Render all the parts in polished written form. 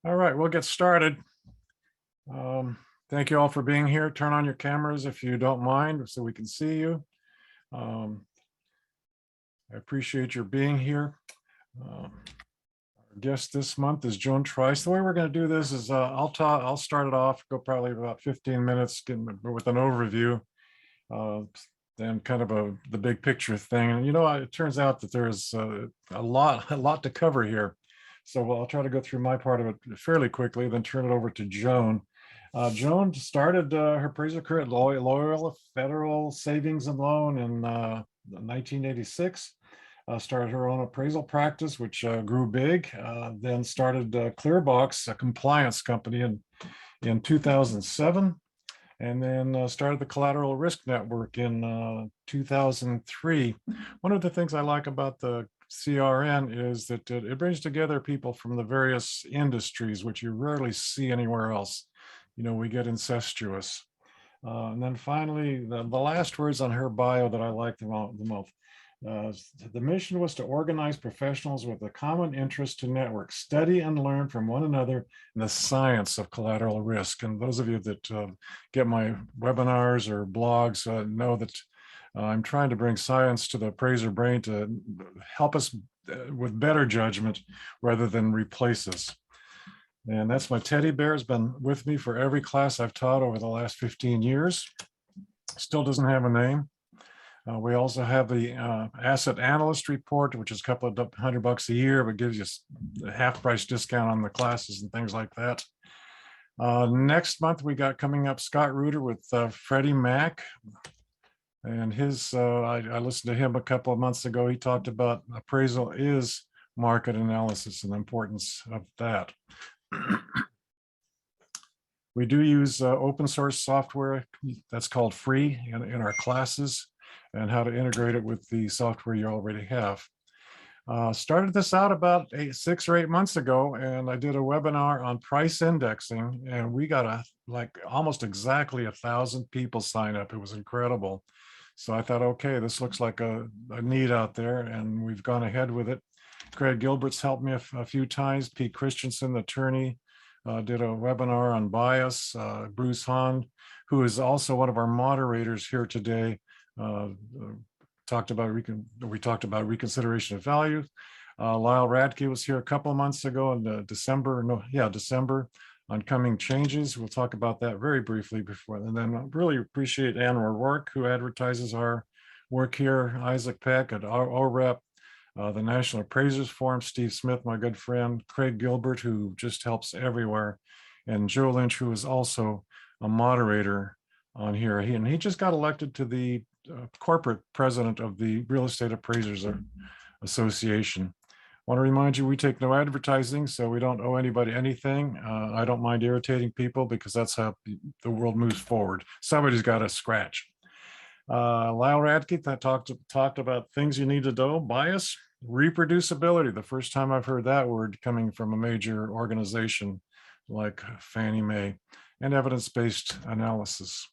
All right, we'll get started. Thank you all for being here. Turn on your cameras if you don't mind so we can see you. I appreciate your being here. Our guest this month is Joan Trice. The way we're going to do this is I'll start it off, go probably about 15 minutes with an overview, then kind of the big picture thing. And it turns out that there's a lot to cover here. So I'll try to go through my part of it fairly quickly, then turn it over to Joan. Joan started her appraisal career at Loyola Federal Savings and Loan in 1986. Started her own appraisal practice, which grew big. Then started Clearbox, a compliance company, in 2007. And then started the Collateral Risk Network in 2003. One of the things I like about the CRN is that it brings together people from the various industries, which you rarely see anywhere else. We get incestuous. And then finally, the last words on her bio that I like the most. The mission was to organize professionals with a common interest to network, study and learn from one another in the science of collateral risk. And those of you that get my webinars or blogs know that I'm trying to bring science to the appraiser brain to help us with better judgment rather than replace us. And that's my teddy bear. Has been with me for every class I've taught over the last 15 years. Still doesn't have a name. We also have the asset analyst report, which is a couple of $100 a year, but gives you a half price discount on the classes and things like that. Next month, we got coming up Scott Reuter with Freddie Mac. And I listened to him a couple of months ago. He talked about appraisal is market analysis and the importance of that. We do use open source software that's called free in our classes, and how to integrate it with the software you already have. Started this out about 6 or 8 months ago, and I did a webinar on price indexing, and we got almost exactly 1,000 people sign up. It was incredible. So I thought, okay, this looks like a need out there, and we've gone ahead with it. Craig Gilbert's helped me a few times. Pete Christensen, the attorney, did a webinar on bias. Bruce Hahn, who is also one of our moderators here today, talked about reconsideration of value. Lyle Radke was here a couple of months ago in December on coming changes. We'll talk about that very briefly before. And then I really appreciate Ann O'Rourke, who advertises our work here, Isaac Peck at OREP, the National Appraisers Forum, Steve Smith, my good friend, Craig Gilbert, who just helps everywhere, and Joe Lynch, who is also a moderator on here. He just got elected to the corporate president of the Real Estate Appraisers Association. I want to remind you, we take no advertising, so we don't owe anybody anything. I don't mind irritating people because that's how the world moves forward. Somebody's got to scratch. Lyle Radke talked about things you need to know: bias, reproducibility. The first time I've heard that word coming from a major organization like Fannie Mae, and evidence-based analysis.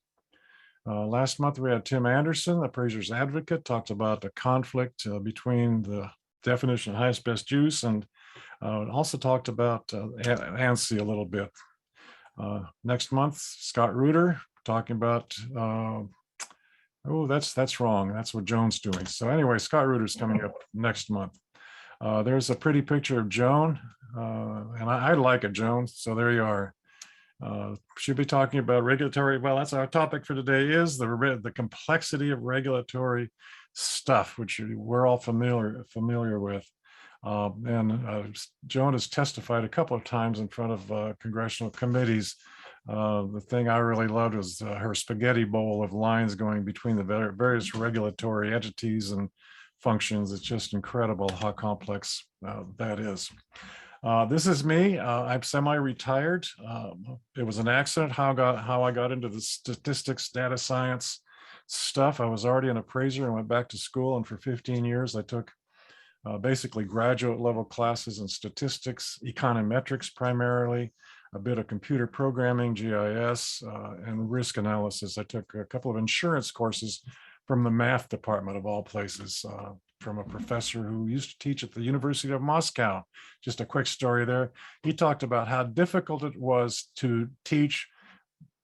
Last month, we had Tim Anderson, appraiser's advocate, talked about the conflict between the definition of highest best use, and also talked about ANSI a little bit. Next month, Scott Reuter talking about, that's wrong. That's what Joan's doing. So anyway, Scott Reuter's coming up next month. There's a pretty picture of Joan, and I like it, Joan. So there you are. Should be talking about regulatory. Well, that's our topic for today, is the complexity of regulatory stuff, which we're all familiar with. Joan has testified a couple of times in front of congressional committees. The thing I really loved was her spaghetti bowl of lines going between the various regulatory entities and functions. It's just incredible how complex that is. This is me. I'm semi-retired. It was an accident how I got into the statistics, data science stuff. I was already an appraiser and went back to school, and for 15 years I took basically graduate level classes in statistics, econometrics primarily, a bit of computer programming, GIS, and risk analysis. I took a couple of insurance courses from the math department of all places. from a professor who used to teach at the University of Moscow. Just a quick story there. He talked about how difficult it was to teach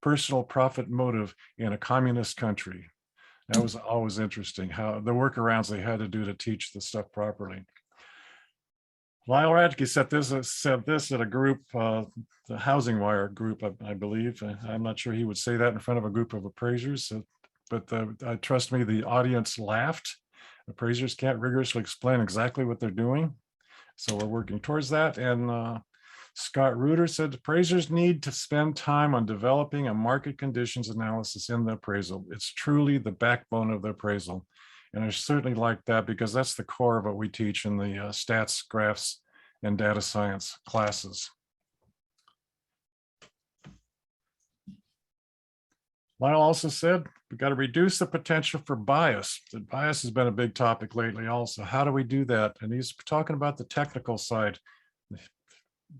personal profit motive in a communist country. That was always interesting, how the workarounds they had to do to teach the stuff properly. Lyle Radke said this at a group, the Housing Wire group, I believe. I'm not sure he would say that in front of a group of appraisers, but trust me, the audience laughed. Appraisers can't rigorously explain exactly what they're doing. So we're working towards that. And Scott Reuter said appraisers need to spend time on developing a market conditions analysis in the appraisal. It's truly the backbone of the appraisal. And I certainly like that because that's the core of what we teach in the stats, graphs, and data science classes. Lyle also said, we've got to reduce the potential for bias. The bias has been a big topic lately also. How do we do that? And he's talking about the technical side.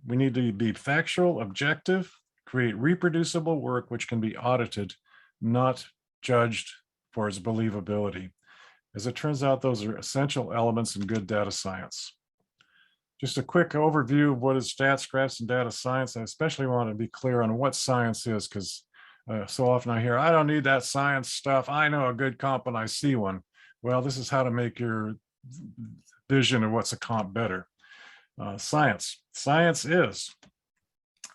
We need to be factual, objective, create reproducible work which can be audited, not judged for its believability. As it turns out, those are essential elements in good data science. Just a quick overview of what is stats, graphs, and data science. I especially want to be clear on what science is, because so often I hear, I don't need that science stuff. I know a good comp and I see one. Well, this is how to make your vision of what's a comp better. Science. Science is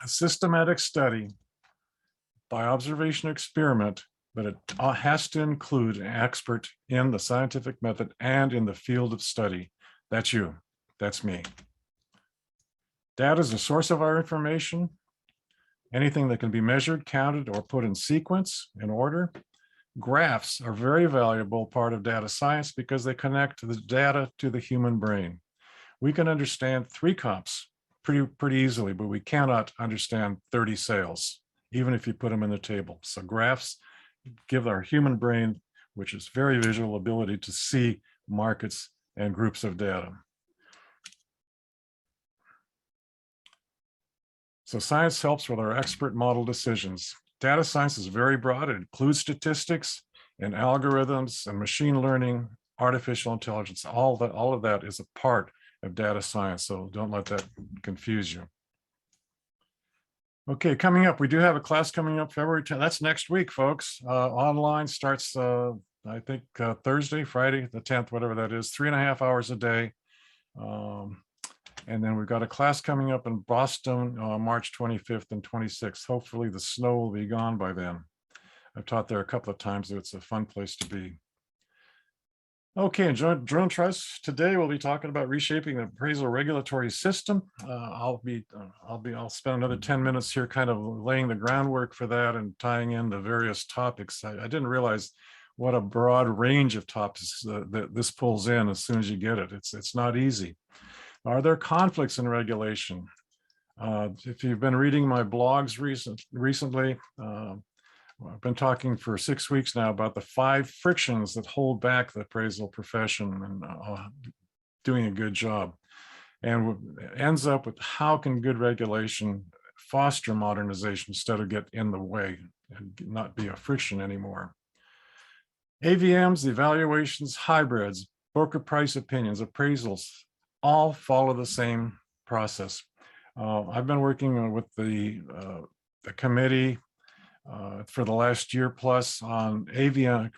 a systematic study by observation experiment, but it has to include an expert in the scientific method and in the field of study. That's you. That's me. Data is the source of our information. Anything that can be measured, counted, or put in sequence, in order. Graphs are a very valuable part of data science because they connect the data to the human brain. We can understand 3 comps pretty easily, but we cannot understand 30 sales, even if you put them in the table. So graphs give our human brain, which is very visual, ability to see markets and groups of data. So science helps with our expert model decisions. Data science is very broad. It includes statistics and algorithms and machine learning, artificial intelligence. All of that is a part of data science. So don't let that confuse you. Okay, coming up, we do have a class coming up February 10th. That's next week, folks. Online starts, I think, Thursday, Friday, the 10th, whatever that is, 3.5 hours a day. And then we've got a class coming up in Boston, March 25th and 26th. Hopefully the snow will be gone by then. I've taught there a couple of times. It's a fun place to be. Okay, and Joan Trice, today we'll be talking about reshaping the appraisal regulatory system. I'll spend another 10 minutes here kind of laying the groundwork for that and tying in the various topics. I didn't realize what a broad range of topics that this pulls in as soon as you get it. It's not easy. Are there conflicts in regulation? If you've been reading my blogs recently, I've been talking for 6 weeks now about the 5 frictions that hold back the appraisal profession and doing a good job. And it ends up with how can good regulation foster modernization instead of get in the way and not be a friction anymore. AVMs, evaluations, hybrids, broker price opinions, appraisals, all follow the same process. I've been working with the committee for the last year plus on AVM,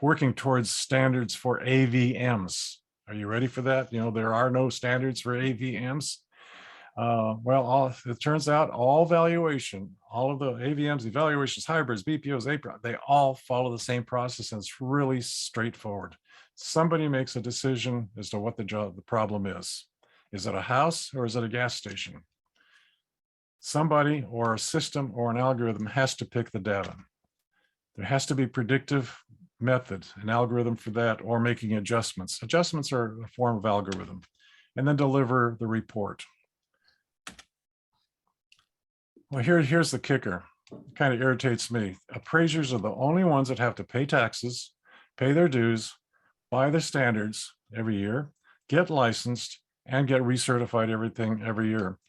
working towards standards for AVMs. Are you ready for that? You know, there are no standards for AVMs. It turns out all valuation, all of the AVMs, evaluations, hybrids, BPOs, they all follow the same process, and it's really straightforward. Somebody makes a decision as to what the problem is. Is it a house or is it a gas station? Somebody or a system or an algorithm has to pick the data. There has to be predictive method, an algorithm for that, or making adjustments. Adjustments are a form of algorithm, and then deliver the report. Well, here's the kicker. It kind of irritates me. Appraisers are the only ones that have to pay taxes, pay their dues, buy the standards every year, get licensed, and get recertified every year.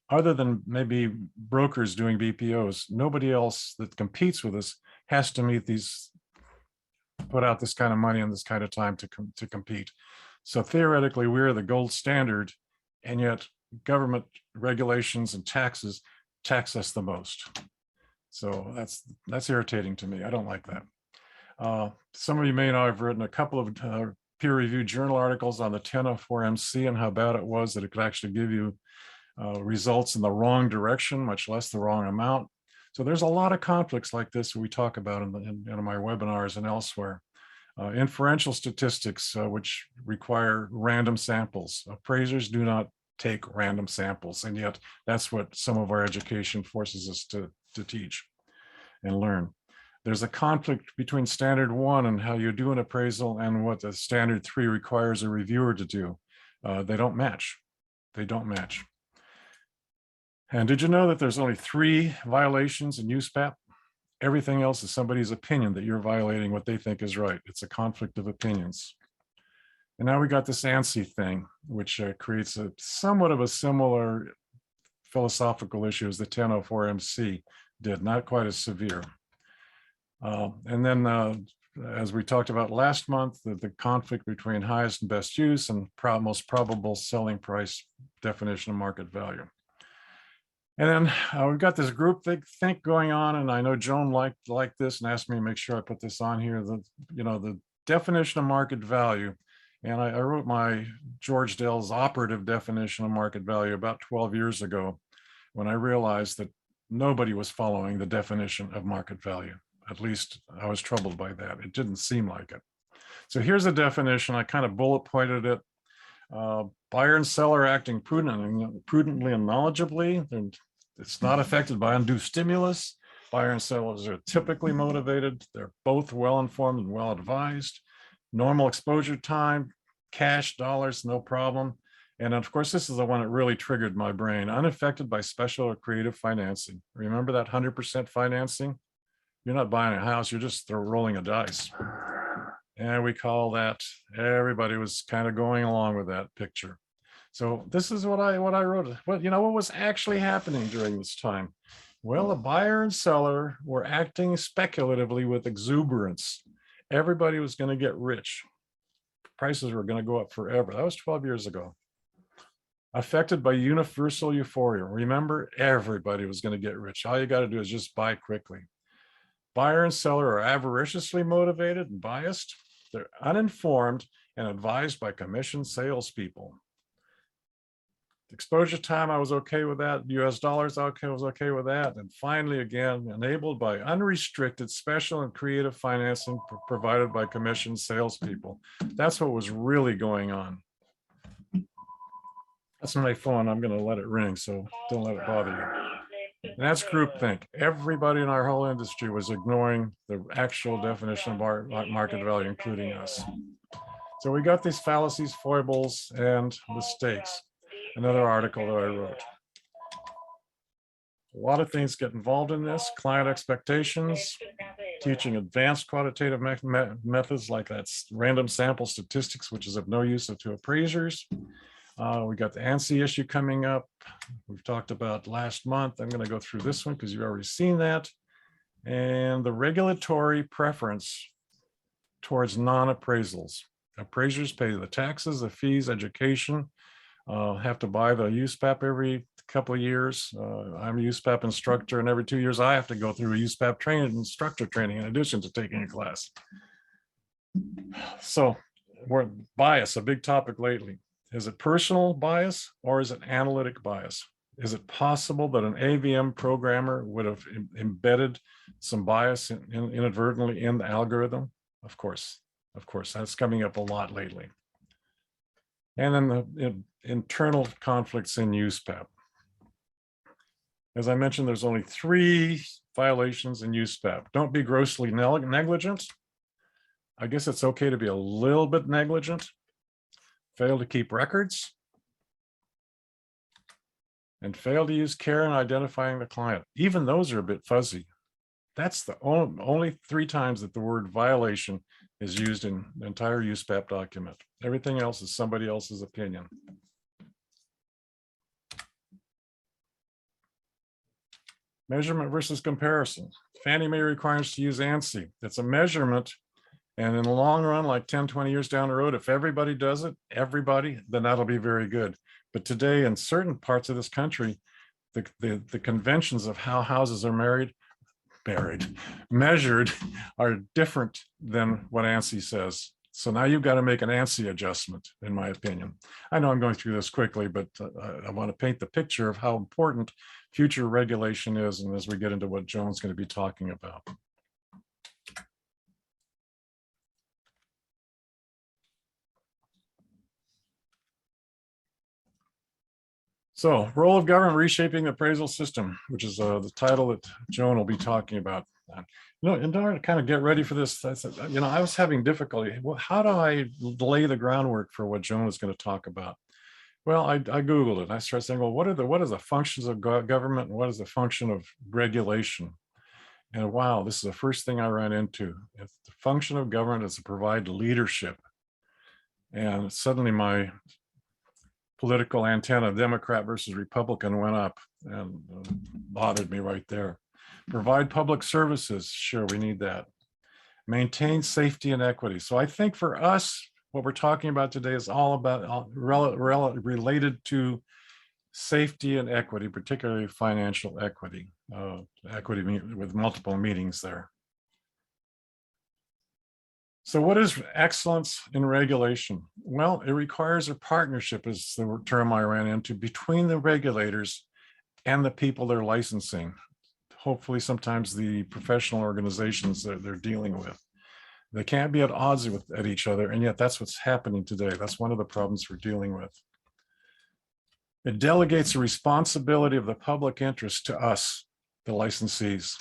Other than maybe brokers doing BPOs, nobody else that competes with us has to meet these, put out this kind of money and this kind of time to compete. So theoretically, we're the gold standard, and yet government regulations and taxes tax us the most. So that's irritating to me. I don't like that. Some of you may know I've written a couple of peer-reviewed journal articles on the 1004MC and how bad it was that it could actually give you results in the wrong direction, much less the wrong amount. So there's a lot of conflicts like this we talk about in my webinars and elsewhere. Inferential statistics, which require random samples. Appraisers do not take random samples, and yet that's what some of our education forces us to teach and learn. There's a conflict between standard 1 and how you do an appraisal and what the standard 3 requires a reviewer to do. They don't match. They don't match. And did you know that there's only 3 violations in USPAP? Everything else is somebody's opinion that you're violating what they think is right. It's a conflict of opinions. And now we got this ANSI thing, which creates a somewhat of a similar philosophical issue as the 1004MC did, not quite as severe. And then, as we talked about last month, the conflict between highest and best use and most probable selling price definition of market value. And then we've got this group think going on, and I know Joan liked this and asked me to make sure I put this on here. The definition of market value, and I wrote my George Dell's operative definition of market value about 12 years ago, when I realized that nobody was following the definition of market value. At least I was troubled by that. It didn't seem like it. So here's a definition. I kind of bullet pointed it. Buyer and seller acting prudently and knowledgeably. And it's not affected by undue stimulus. Buyer and sellers are typically motivated. They're both well-informed and well-advised. Normal exposure time, cash, dollars, no problem. And of course, this is the one that really triggered my brain. Unaffected by special or creative financing. Remember that 100% financing? You're not buying a house, you're just rolling a dice. And we call that, everybody was kind of going along with that picture. So this is what I wrote. What was actually happening during this time? Well, the buyer and seller were acting speculatively with exuberance. Everybody was going to get rich. Prices were going to go up forever. That was 12 years ago. Affected by universal euphoria. Remember, everybody was going to get rich. All you got to do is just buy quickly. Buyer and seller are avariciously motivated and biased. They're uninformed and advised by commissioned salespeople. Exposure time, I was okay with that. US dollars, I was okay with that. And finally, again, enabled by unrestricted special and creative financing provided by commissioned salespeople. That's what was really going on. That's my phone. I'm going to let it ring, so don't let it bother you. And that's groupthink. Everybody in our whole industry was ignoring the actual definition of market value, including us. So we got these fallacies, foibles, and mistakes. Another article that I wrote. A lot of things get involved in this. Client expectations, teaching advanced quantitative methods like that's random sample statistics, which is of no use to appraisers. We got the ANSI issue coming up. We've talked about last month. I'm going to go through this one because you've already seen that. And the regulatory preference towards non-appraisals. Appraisers pay the taxes, the fees, education, have to buy the USPAP every couple of years. I'm a USPAP instructor, and every 2 years I have to go through a USPAP instructor training in addition to taking a class. So we're bias, a big topic lately. Is it personal bias or is it analytic bias? Is it possible that an AVM programmer would have embedded some bias inadvertently in the algorithm? Of course, that's coming up a lot lately. And then the internal conflicts in USPAP. As I mentioned, there's only 3 violations in USPAP. Don't be grossly negligent. I guess it's okay to be a little bit negligent. Fail to keep records. And fail to use care in identifying the client. Even those are a bit fuzzy. That's the only 3 times that the word violation is used in the entire USPAP document. Everything else is somebody else's opinion. Measurement versus comparison. Fannie Mae requires to use ANSI. It's a measurement And in the long run, like 10, 20 years down the road, if everybody does it, everybody, then that'll be very good. But today, in certain parts of this country, the conventions of how houses are measured are different than what ANSI says. So now you've got to make an ANSI adjustment, in my opinion. I know I'm going through this quickly, but I want to paint the picture of how important future regulation is, and as we get into what Joan's going to be talking about. So, role of government reshaping the appraisal system, which is the title that Joan will be talking about. In order to kind of get ready for this, I said, I was having difficulty. Well, how do I lay the groundwork for what Joan is going to talk about? Well, I Googled it. I started saying, well, what are the functions of government and what is the function of regulation? And wow, this is the first thing I ran into. If the function of government is to provide leadership. And suddenly my political antenna, Democrat versus Republican, went up and bothered me right there. Provide public services. Sure, we need that. Maintain safety and equity. So I think for us, what we're talking about today is all about related to safety and equity, particularly financial equity, equity with multiple meanings there. So what is excellence in regulation? Well, it requires a partnership, is the term I ran into, between the regulators and the people they're licensing. Hopefully sometimes the professional organizations that they're dealing with. They can't be at odds at each other, and yet that's what's happening today. That's one of the problems we're dealing with. It delegates the responsibility of the public interest to us, the licensees.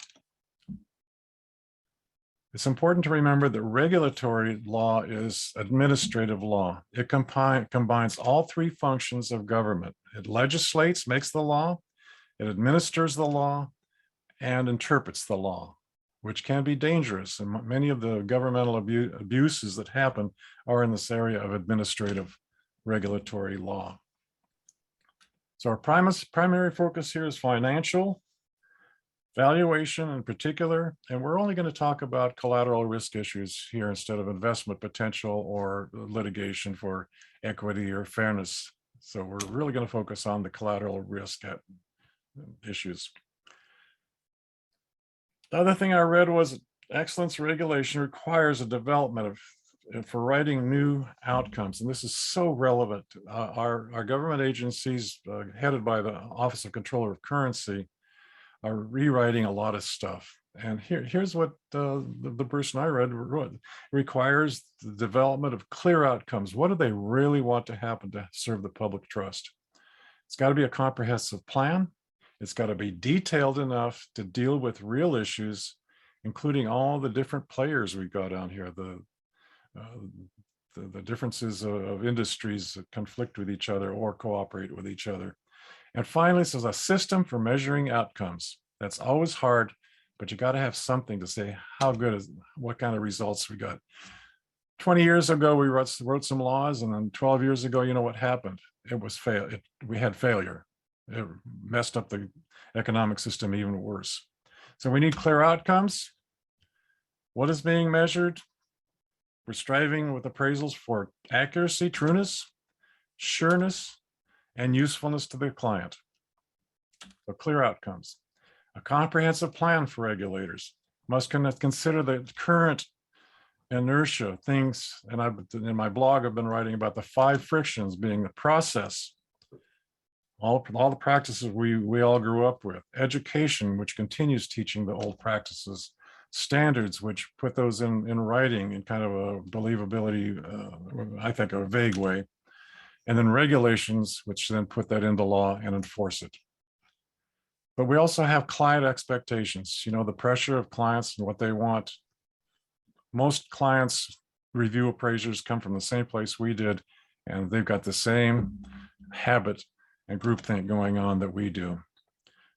It's important to remember that regulatory law is administrative law. It combines all three functions of government. It legislates, makes the law, it administers the law, and interprets the law, which can be dangerous. And many of the governmental abuses that happen are in this area of administrative regulatory law. So our primary focus here is financial, valuation in particular, and we're only going to talk about collateral risk issues here instead of investment potential or litigation for equity or fairness. So we're really going to focus on the collateral risk issues. The other thing I read was excellence regulation requires a development for writing new outcomes. And this is so relevant. Our government agencies headed by the Office of Controller of Currency are rewriting a lot of stuff. And here's what the person I read wrote. It requires the development of clear outcomes. What do they really want to happen to serve the public trust? It's got to be a comprehensive plan. It's got to be detailed enough to deal with real issues, including all the different players we've got on here, the differences of industries that conflict with each other or cooperate with each other. And finally, this is a system for measuring outcomes. That's always hard, but you got to have something to say how good is, what kind of results we got. 20 years ago, we wrote some laws, and then 12 years ago, you know what happened? It was we had failure. It messed up the economic system even worse. So we need clear outcomes. What is being measured? We're striving with appraisals for accuracy, trueness, sureness, and usefulness to the client. So clear outcomes. A comprehensive plan for regulators must consider the current inertia, things, and in my blog, I've been writing about the 5 frictions being the process, all the practices we all grew up with, education, which continues teaching the old practices, standards, which put those in writing in kind of a believability, I think a vague way, and then regulations, which then put that into law and enforce it. But we also have client expectations, the pressure of clients and what they want. Most clients, review appraisers, come from the same place we did, and they've got the same habit and groupthink going on that we do.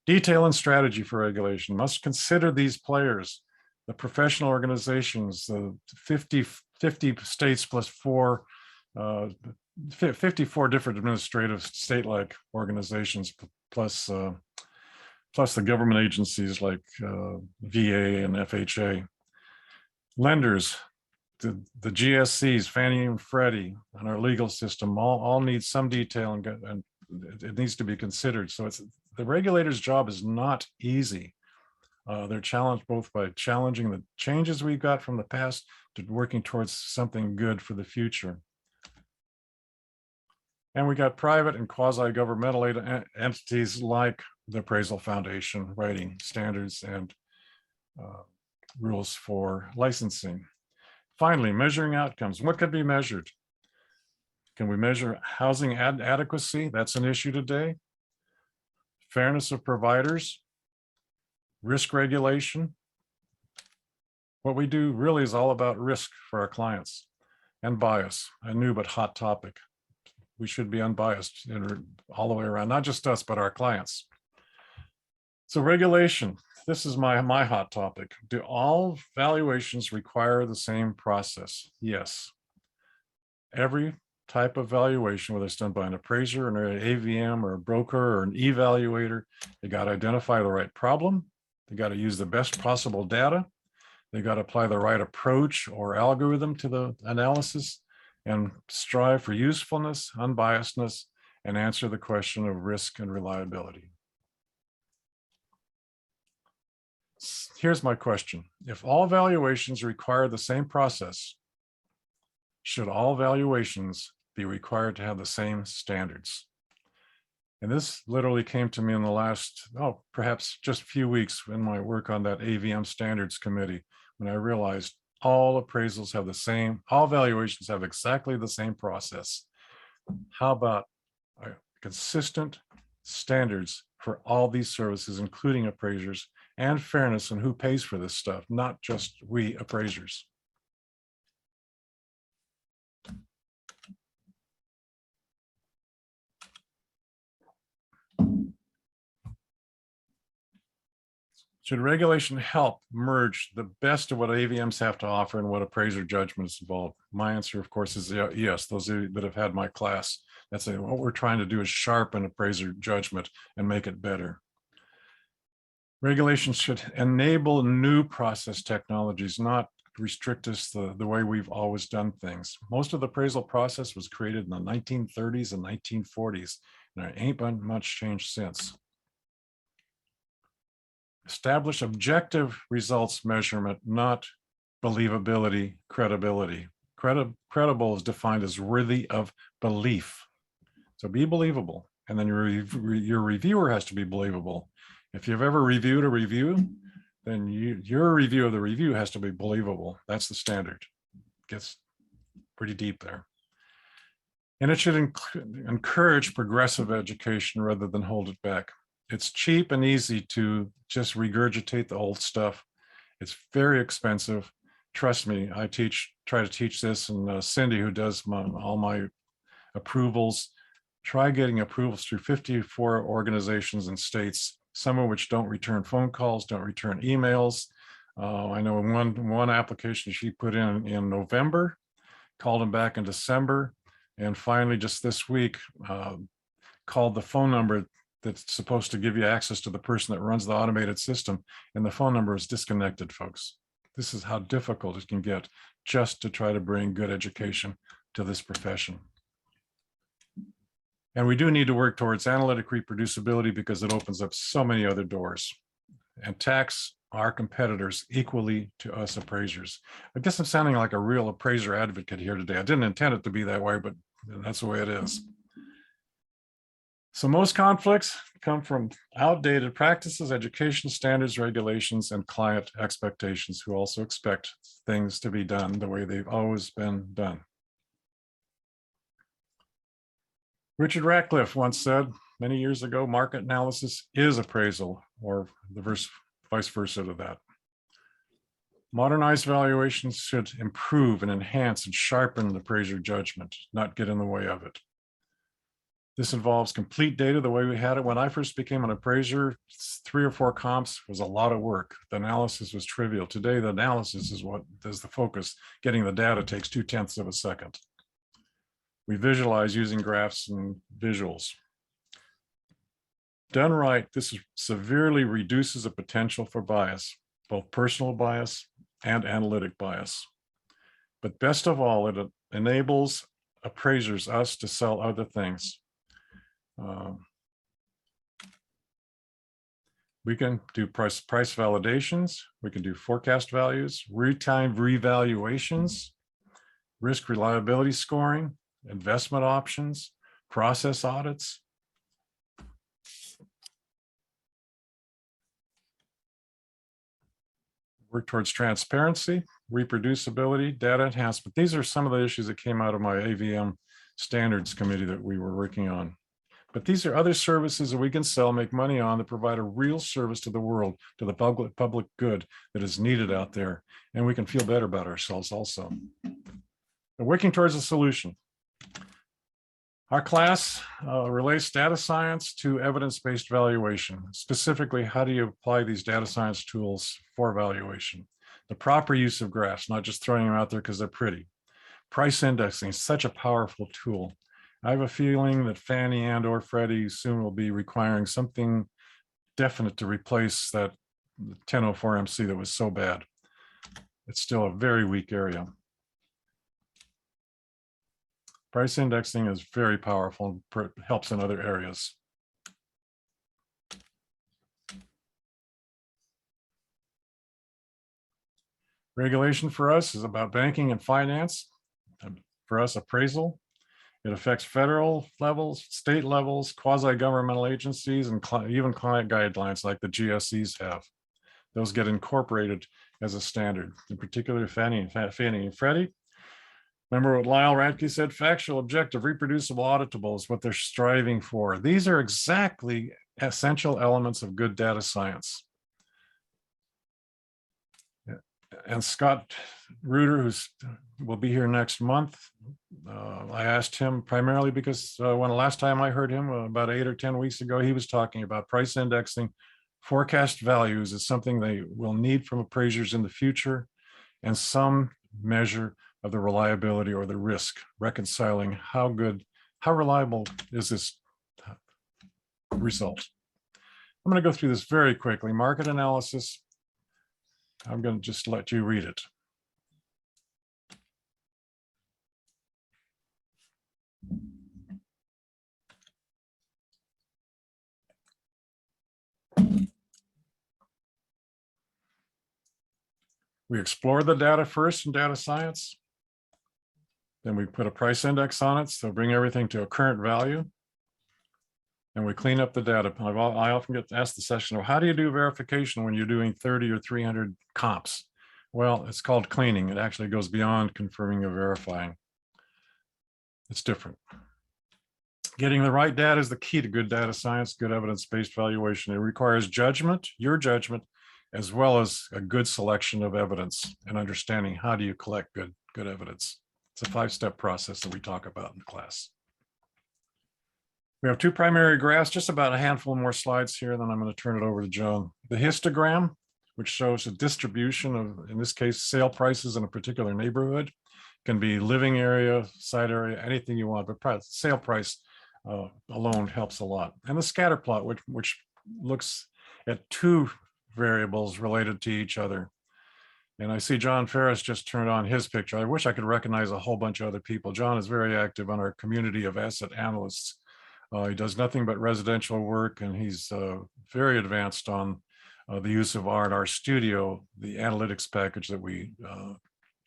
Detail and strategy for regulation must consider these players, the professional organizations, the 50 states plus 54 different administrative state-like organizations, plus the government agencies like VA and FHA. Lenders, the GSCs, Fannie and Freddie, and our legal system all need some detail, and it needs to be considered. So the regulator's job is not easy. They're challenged both by challenging the changes we've got from the past to working towards something good for the future. And we got private and quasi-governmental entities like the Appraisal Foundation writing standards and rules for licensing. Finally, measuring outcomes. What could be measured? Can we measure housing adequacy? That's an issue today. Fairness of providers, risk regulation. What we do really is all about risk for our clients and bias, a new but hot topic. We should be unbiased all the way around, not just us, but our clients. So regulation, this is my hot topic. Do all valuations require the same process? Yes. Every type of valuation, whether it's done by an appraiser or an AVM or a broker or an evaluator, they got to identify the right problem. They got to use the best possible data. They got to apply the right approach or algorithm to the analysis and strive for usefulness, unbiasedness, and answer the question of risk and reliability. Here's my question. If all valuations require the same process, should all valuations be required to have the same standards? And this literally came to me in the last, perhaps just a few weeks in my work on that AVM standards committee, when I realized all appraisals have the same, all valuations have exactly the same process. How about consistent standards for all these services, including appraisers, and fairness in who pays for this stuff, not just we appraisers? Should regulation help merge the best of what AVMs have to offer and what appraiser judgment is involved? My answer, of course, is yes. Those of you that have had my class, that's what we're trying to do is sharpen appraiser judgment and make it better. Regulations should enable new process technologies, not restrict us the way we've always done things. Most of the appraisal process was created in the 1930s and 1940s, and there ain't been much change since. Establish objective results measurement, not believability, credibility. Credible is defined as worthy of belief. So be believable. And then your reviewer has to be believable. If you've ever reviewed a review, then your review of the review has to be believable. That's the standard. It gets pretty deep there. And it should encourage progressive education rather than hold it back. It's cheap and easy to just regurgitate the old stuff. It's very expensive. Trust me, I try to teach this, and Cindy, who does all my approvals, try getting approvals through 54 organizations and states, some of which don't return phone calls, don't return emails. I know one application she put in November, called him back in December, and finally just this week called the phone number that's supposed to give you access to the person that runs the automated system, and the phone number is disconnected, folks. This is how difficult it can get just to try to bring good education to this profession. And we do need to work towards analytic reproducibility because it opens up so many other doors and tax our competitors equally to us appraisers. I guess I'm sounding like a real appraiser advocate here today. I didn't intend it to be that way, but that's the way it is. So most conflicts come from outdated practices, education standards, regulations, and client expectations, who also expect things to be done the way they've always been done. Richard Ratcliffe once said many years ago, market analysis is appraisal, or the vice versa to that. Modernized valuations should improve and enhance and sharpen the appraiser judgment, not get in the way of it. This involves complete data the way we had it. When I first became an appraiser, 3 or 4 comps was a lot of work. The analysis was trivial. Today, the analysis is what is the focus. Getting the data takes 0.2 of a second. We visualize using graphs and visuals. Done right, this severely reduces the potential for bias, both personal bias and analytic bias. But best of all, it enables appraisers, us, to sell other things. We can do price validations. We can do forecast values, real-time revaluations, risk reliability scoring, investment options, process audits. Work towards transparency, reproducibility, data enhancement. These are some of the issues that came out of my AVM standards committee that we were working on. But these are other services that we can sell, make money on, that provide a real service to the world, to the public good that is needed out there. And we can feel better about ourselves also. And working towards a solution. Our class relates data science to evidence-based valuation. Specifically, how do you apply these data science tools for valuation? The proper use of graphs, not just throwing them out there because they're pretty. Price indexing is such a powerful tool. I have a feeling that Fannie and or Freddie soon will be requiring something definite to replace that 1004 MC that was so bad. It's still a very weak area. Price indexing is very powerful and helps in other areas. Regulation for us is about banking and finance. For us, appraisal. It affects federal levels, state levels, quasi-governmental agencies, and even client guidelines like the GSEs have. Those get incorporated as a standard, in particular Fannie and Freddie. Remember what Lyle Radke said, factual, objective, reproducible, auditable is what they're striving for. These are exactly essential elements of good data science. And Scott Reuter, who will be here next month, I asked him primarily because when the last time I heard him, about 8 or 10 weeks ago, he was talking about price indexing. Forecast values is something they will need from appraisers in the future, and some measure of the reliability or the risk, reconciling how reliable is this result. I'm going to go through this very quickly. Market analysis. I'm going to just let you read it. We explore the data first in data science. Then we put a price index on it, so bring everything to a current value. And we clean up the data. I often get asked the session, well, how do you do verification when you're doing 30 or 300 comps? Well, it's called cleaning. It actually goes beyond confirming or verifying. It's different. Getting the right data is the key to good data science, good evidence-based valuation. It requires judgment, your judgment, as well as a good selection of evidence and understanding how do you collect good evidence. It's a 5-step process that we talk about in the class. We have 2 primary graphs, just about a handful more slides here, then I'm going to turn it over to Joan. The histogram, which shows a distribution of, in this case, sale prices in a particular neighborhood. Can be living area, site area, anything you want, but sale price alone helps a lot. And the scatter plot, which looks at 2 variables related to each other. And I see John Ferris just turned on his picture. I wish I could recognize a whole bunch of other people. John is very active on our community of asset analysts. He does nothing but residential work, and he's very advanced on the use of our studio, the analytics package that we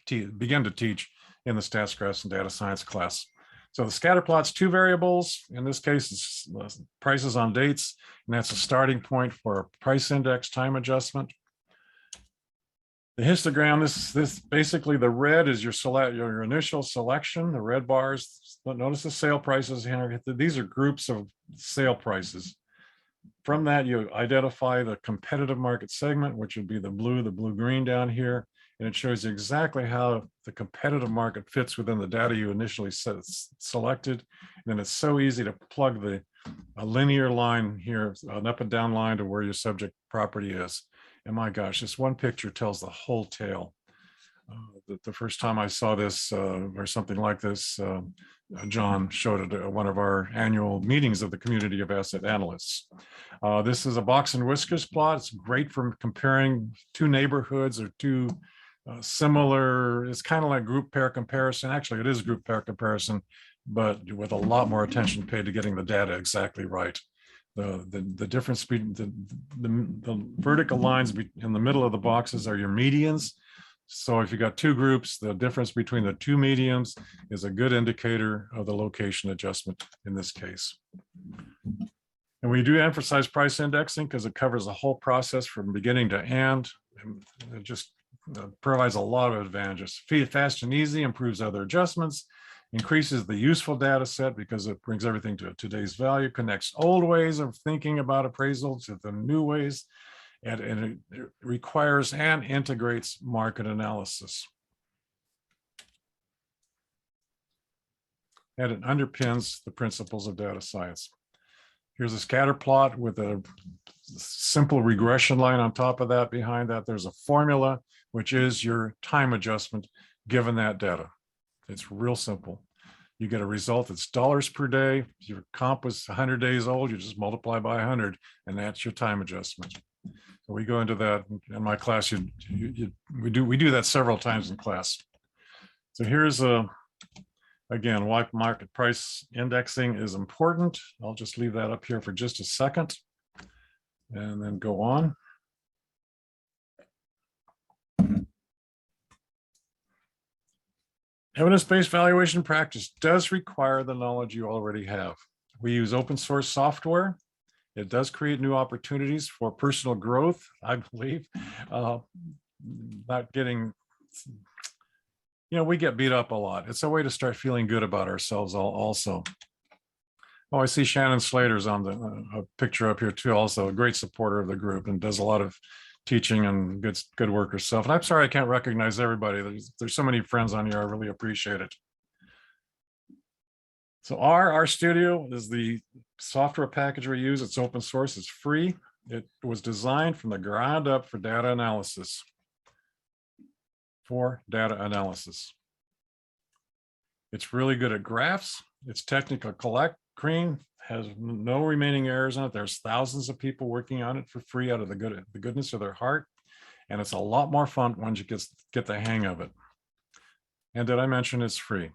begin to teach in the stats graphs and data science class. So the scatter plot's 2 variables. In this case, it's prices on dates, and that's a starting point for a price index time adjustment. The histogram, this basically the red is your initial selection, the red bars. Notice the sale prices here. These are groups of sale prices. From that, you identify the competitive market segment, which would be the blue-green down here. And it shows you exactly how the competitive market fits within the data you initially selected. And then it's so easy to plug a linear line here, an up and down line to where your subject property is. And my gosh, this one picture tells the whole tale. The first time I saw this or something like this, John showed it at one of our annual meetings of the community of asset analysts. This is a box and whiskers plot. It's great for comparing 2 neighborhoods or 2 similar. It's kind of like group pair comparison. Actually, it is group pair comparison, but with a lot more attention paid to getting the data exactly right. The difference between the vertical lines in the middle of the boxes are your medians. So if you got two groups, the difference between the two medians is a good indicator of the location adjustment in this case. And we do emphasize price indexing because it covers the whole process from beginning to end. It just provides a lot of advantages. Fast and easy, improves other adjustments, increases the useful data set because it brings everything to today's value, connects old ways of thinking about appraisal to the new ways, and it requires and integrates market analysis. And it underpins the principles of data science. Here's a scatter plot with a simple regression line on top of that. Behind that, there's a formula, which is your time adjustment given that data. It's real simple. You get a result that's dollars per day. If your comp was 100 days old, you just multiply by 100, and that's your time adjustment. So we go into that in my class. We do that several times in class. So here's again, why market price indexing is important. I'll just leave that up here for just a second and then go on. Evidence-based valuation practice does require the knowledge you already have. We use open source software. It does create new opportunities for personal growth, I believe. Not getting, we get beat up a lot. It's a way to start feeling good about ourselves also. Oh, I see Shannon Slater's on the picture up here too, also a great supporter of the group and does a lot of teaching and good work herself. And I'm sorry I can't recognize everybody. There's so many friends on here. I really appreciate it. So our studio is the software package we use. It's open source. It's free. It was designed from the ground up for data analysis. It's really good at graphs. It's technical clean, has no remaining errors on it. There's thousands of people working on it for free out of the goodness of their heart. And it's a lot more fun once you get the hang of it. And did I mention it's free?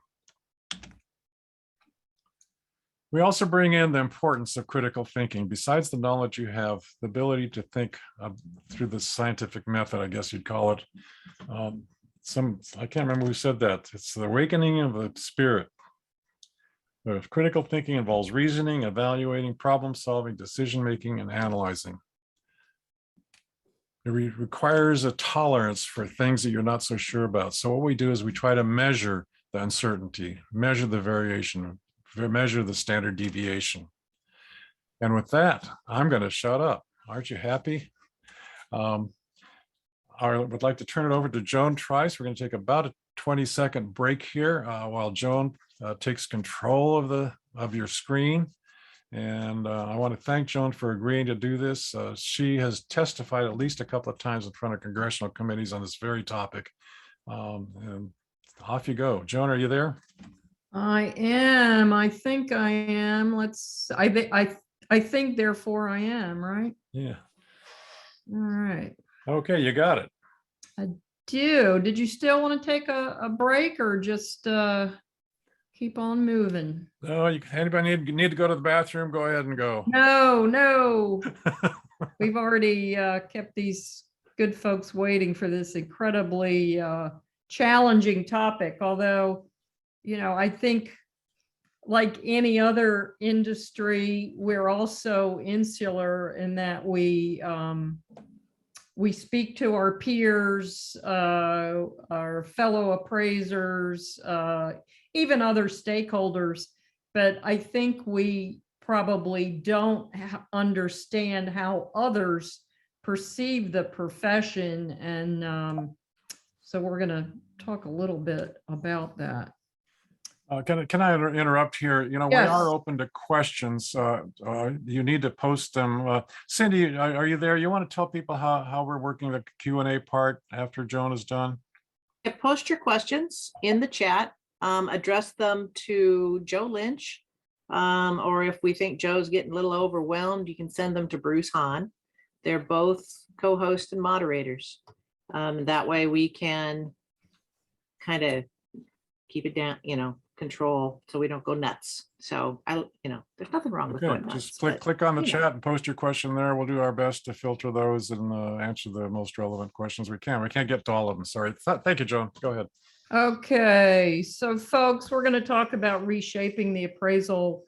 We also bring in the importance of critical thinking. Besides the knowledge you have, the ability to think through the scientific method, I guess you'd call it. I can't remember who said that. It's the awakening of the spirit. But critical thinking involves reasoning, evaluating, problem solving, decision making, and analyzing. It requires a tolerance for things that you're not so sure about. So what we do is we try to measure the uncertainty, measure the variation, measure the standard deviation. And with that, I'm going to shut up. Aren't you happy? I would like to turn it over to Joan Trice. We're going to take about a 20-second break here while Joan takes control of your screen. And I want to thank Joan for agreeing to do this. She has testified at least a couple of times in front of congressional committees on this very topic. And off you go. Joan, are you there? I am. I think I am. I think therefore I am, right? Yeah. All right. Okay, you got it. I do. Did you still want to take a break or just keep on moving? No, anybody need to go to the bathroom, go ahead and go. No. We've already kept these good folks waiting for this incredibly challenging topic. Although, I think like any other industry, we're also insular in that we speak to our peers, our fellow appraisers, even other stakeholders, but I think we probably don't understand how others perceive the profession. And so we're going to talk a little bit about that. Can I interrupt here? Yes. We are open to questions. You need to post them. Cindy, are you there? You want to tell people how we're working the Q&A part after Joan is done? Yeah, post your questions in the chat. Address them to Joe Lynch. Or if we think Joe's getting a little overwhelmed, you can send them to Bruce Hahn. They're both co-hosts and moderators. That way we can kind of keep it down, control, so we don't go nuts. So there's nothing wrong with Okay, going nuts. just click on the you know. chat and post your question there. We'll do our best to filter those and answer the most relevant questions we can. We can't get to all of them, sorry. Thank you, Joan. Go ahead. Okay, so folks, we're going to talk about reshaping the appraisal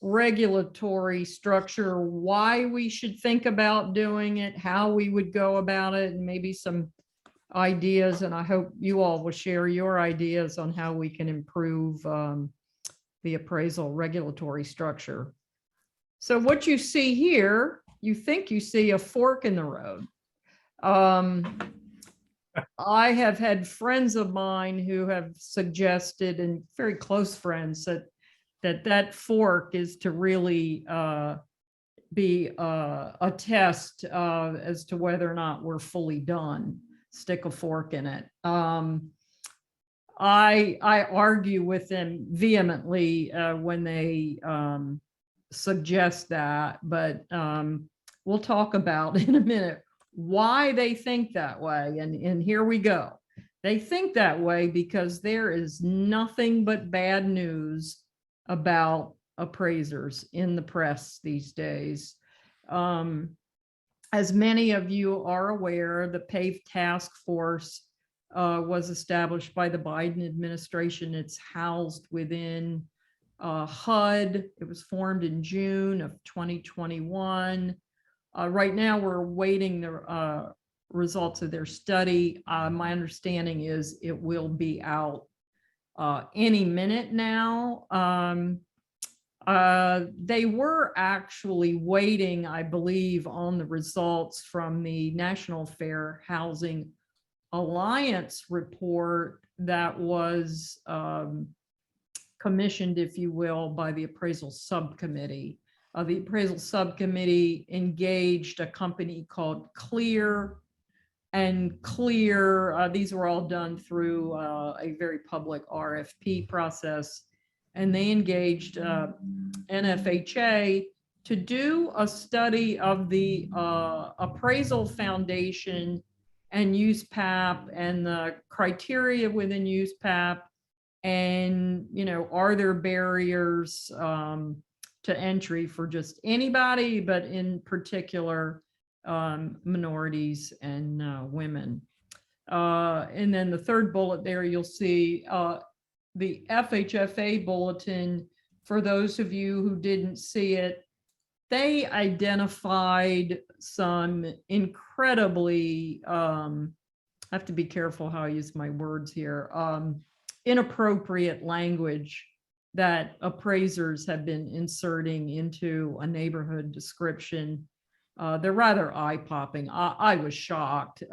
regulatory structure, why we should think about doing it, how we would go about it, and maybe some ideas. And I hope you all will share your ideas on how we can improve the appraisal regulatory structure. So what you see here, you think you see a fork in the road. I have had friends of mine who have suggested, and very close friends, that fork is to really be a test as to whether or not we're fully done. Stick a fork in it. I argue with them vehemently when they suggest that, but we'll talk about in a minute why they think that way. And here we go. They think that way because there is nothing but bad news about appraisers in the press these days. As many of you are aware, the PAVE task force was established by the Biden administration. It's housed within HUD. It was formed in June of 2021. Right now, we're awaiting the results of their study. My understanding is it will be out any minute now. They were actually waiting, I believe, on the results from the National Fair Housing Alliance report that was commissioned, if you will, by the appraisal subcommittee. The appraisal subcommittee engaged a company called Clear. These were all done through a very public RFP process. And they engaged NFHA to do a study of the appraisal foundation and USPAP and the criteria within USPAP. And, are there barriers to entry for just anybody, but in particular, minorities and women. And then the third bullet there, you'll see the FHFA bulletin. For those of you who didn't see it, they identified some incredibly, I have to be careful how I use my words here, inappropriate language that appraisers have been inserting into a neighborhood description. They're rather eye-popping. I was shocked.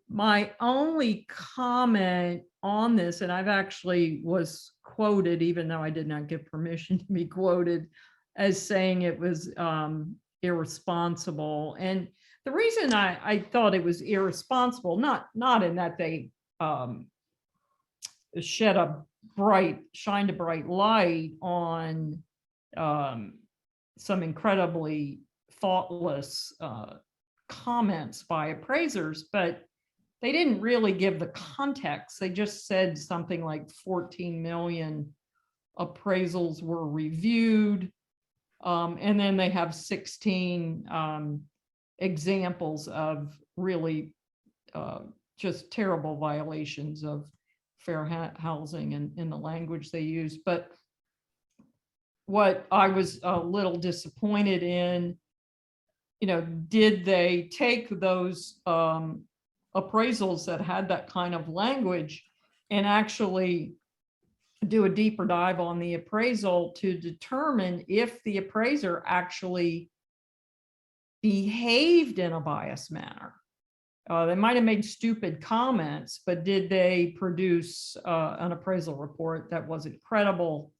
My only comment on this, and I've actually was quoted, even though I did not give permission to be quoted, as saying it was irresponsible. And the reason I thought it was irresponsible, not in that they shined a bright light on some incredibly thoughtless comments by appraisers, but they didn't really give the context. They just said something like 14 million appraisals were reviewed. And then they have 16 examples of really just terrible violations of fair housing and in the language they use. But what I was a little disappointed in, did they take those appraisals that had that kind of language and actually do a deeper dive on the appraisal to determine if the appraiser actually behaved in a biased manner? They might have made stupid comments, but did they produce an appraisal report that wasn't credible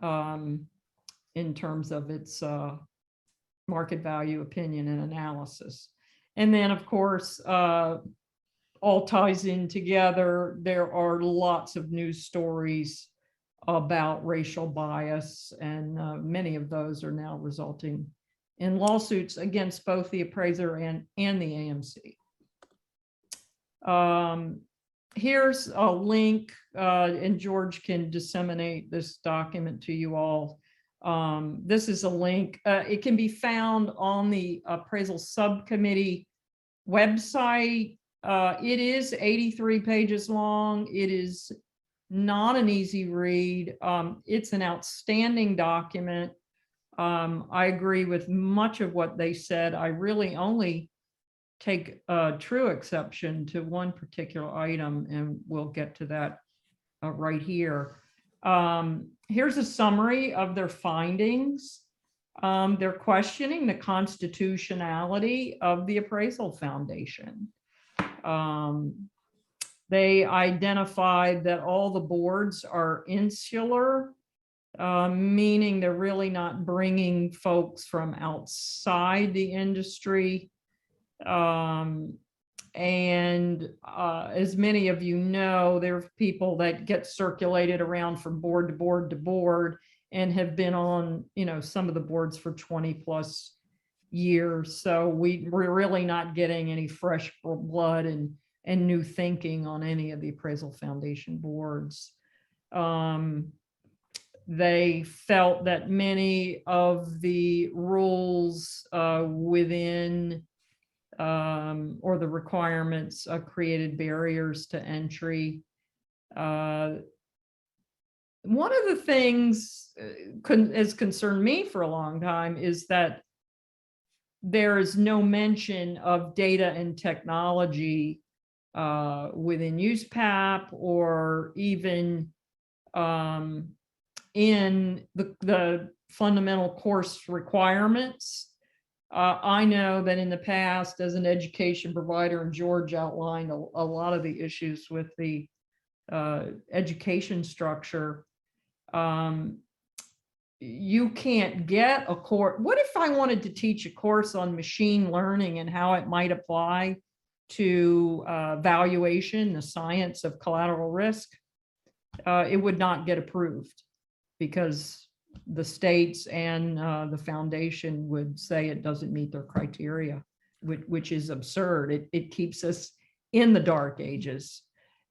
in terms of its market value, opinion, and analysis? And then, of course, all ties in together. There are lots of news stories about racial bias, and many of those are now resulting in lawsuits against both the appraiser and the AMC. Here's a link, and George can disseminate this document to you all. This is a link. It can be found on the appraisal subcommittee website. It is 83 pages long. It is not an easy read. It's an outstanding document. I agree with much of what they said. I really only take true exception to one particular item, and we'll get to that right here. Here's a summary of their findings. They're questioning the constitutionality of the Appraisal Foundation. They identified that all the boards are insular, meaning they're really not bringing folks from outside the industry. As many of you know, there are people that get circulated around from board to board to board and have been on, some of the boards for 20+ years. So we're really not getting any fresh blood and new thinking on any of the Appraisal Foundation boards. They felt that many of the rules within or the requirements created barriers to entry. One of the things has concerned me for a long time is that there is no mention of data and technology within USPAP or even in the fundamental course requirements. I know that in the past, as an education provider, and George outlined a lot of the issues with the education structure. You can't get a course. What if I wanted to teach a course on machine learning and how it might apply to valuation, the science of collateral risk? It would not get approved because the states and the foundation would say it doesn't meet their criteria, which is absurd. It keeps us in the dark ages.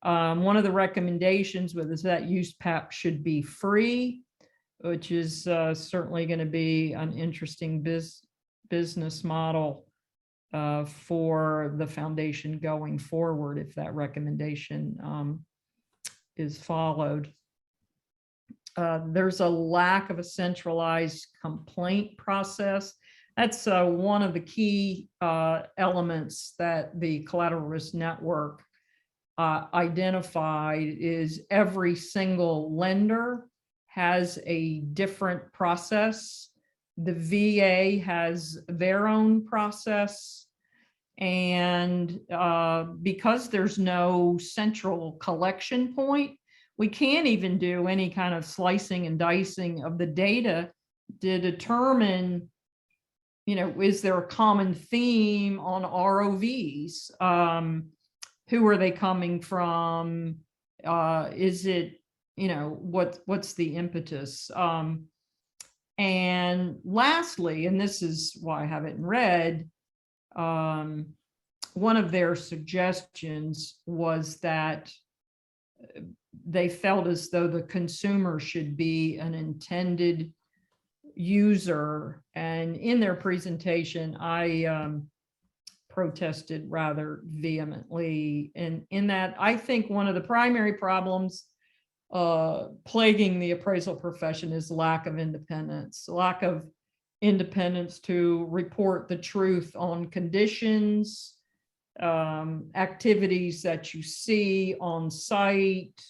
One of the recommendations is that USPAP should be free, which is certainly going to be an interesting business model for the foundation going forward if that recommendation is followed. There's a lack of a centralized complaint process. That's one of the key elements that the Collateral Risk Network identified is every single lender has a different process. The VA has their own process. And because there's no central collection point, we can't even do any kind of slicing and dicing of the data to determine, is there a common theme on ROVs? Who are they coming from? Is it, what's the impetus? And lastly, and this is why I have it in red, one of their suggestions was that they felt as though the consumer should be an intended user. And in their presentation, I protested rather vehemently. And in that, I think one of the primary problems plaguing the appraisal profession is lack of independence to report the truth on conditions, activities that you see on site,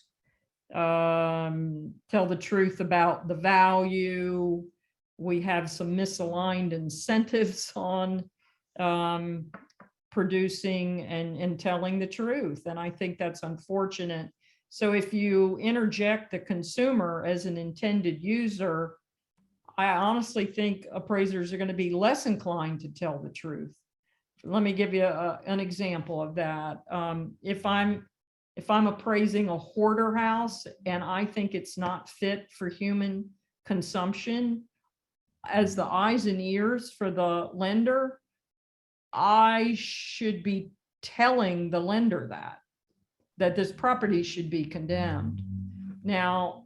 tell the truth about the value. We have some misaligned incentives on producing and telling the truth. And I think that's unfortunate. So if you interject the consumer as an intended user, I honestly think appraisers are going to be less inclined to tell the truth. Let me give you an example of that. If I'm appraising a hoarder house and I think it's not fit for human consumption, as the eyes and ears for the lender, I should be telling the lender that this property should be condemned. Now,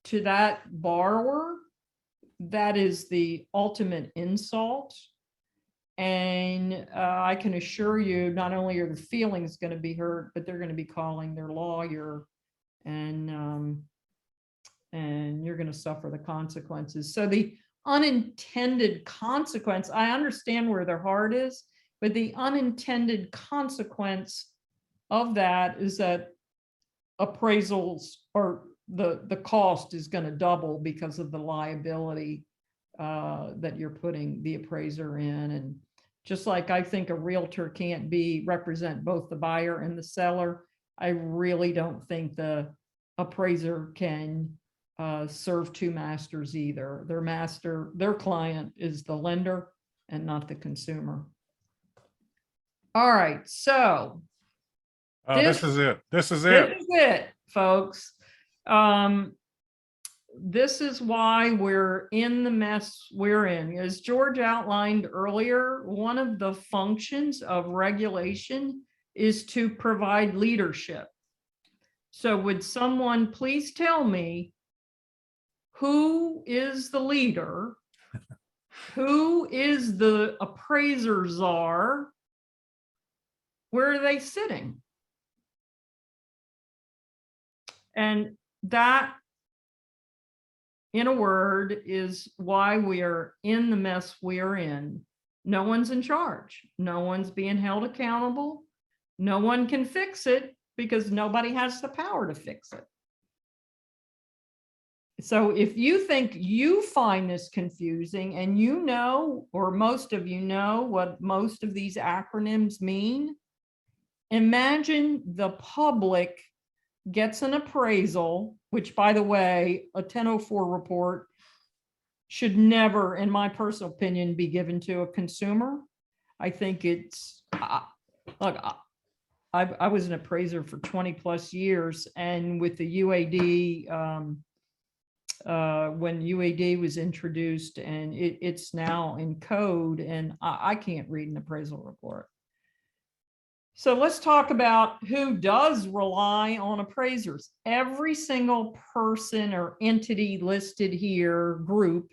to that borrower, that is the ultimate insult. And I can assure you, not only are the feelings going to be hurt, but they're going to be calling their lawyer, and you're going to suffer the consequences. So the unintended consequence, I understand where their heart is, but the unintended consequence of that is that appraisals, or the cost is going to double because of the liability that you're putting the appraiser in. And just like I think a realtor can't represent both the buyer and the seller, I really don't think the appraiser can serve two masters either. Their client is the lender and not the consumer. All right, so This is it. This is this it. is it, folks. This is why we're in the mess we're in. As George outlined earlier, one of the functions of regulation is to provide leadership. So would someone please tell me who is the leader? Who is the appraiser czar? Where are they sitting? And that, in a word, is why we are in the mess we are in. No one's in charge. No one's being held accountable. No one can fix it because nobody has the power to fix it. So if you think you find this confusing, and you know, or most of you know, what most of these acronyms mean, imagine the public gets an appraisal, which, by the way, a 1004 report should never, in my personal opinion, be given to a consumer. I think it's, look, I was an appraiser for 20 plus years, and with the UAD, when UAD was introduced, and it's now in code, and I can't read an appraisal report. So let's talk about who does rely on appraisers. Every single person or entity listed here, group,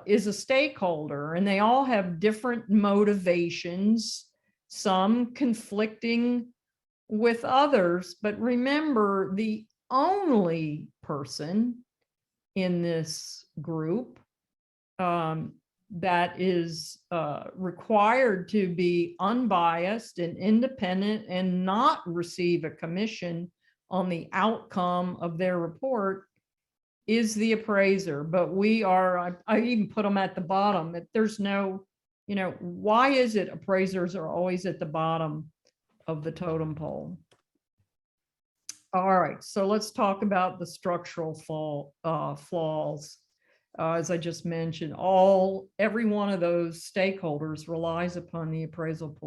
is a stakeholder, and they all have different motivations, some conflicting with others. But remember, the only person in this group that is required to be unbiased and independent and not receive a commission on the outcome of their report is the appraiser. But we are, I even put them at the bottom. If there's no, why is it appraisers are always at the bottom of the totem pole? All right, so let's talk about the structural flaws. As I just mentioned, every one of those stakeholders relies upon the appraisal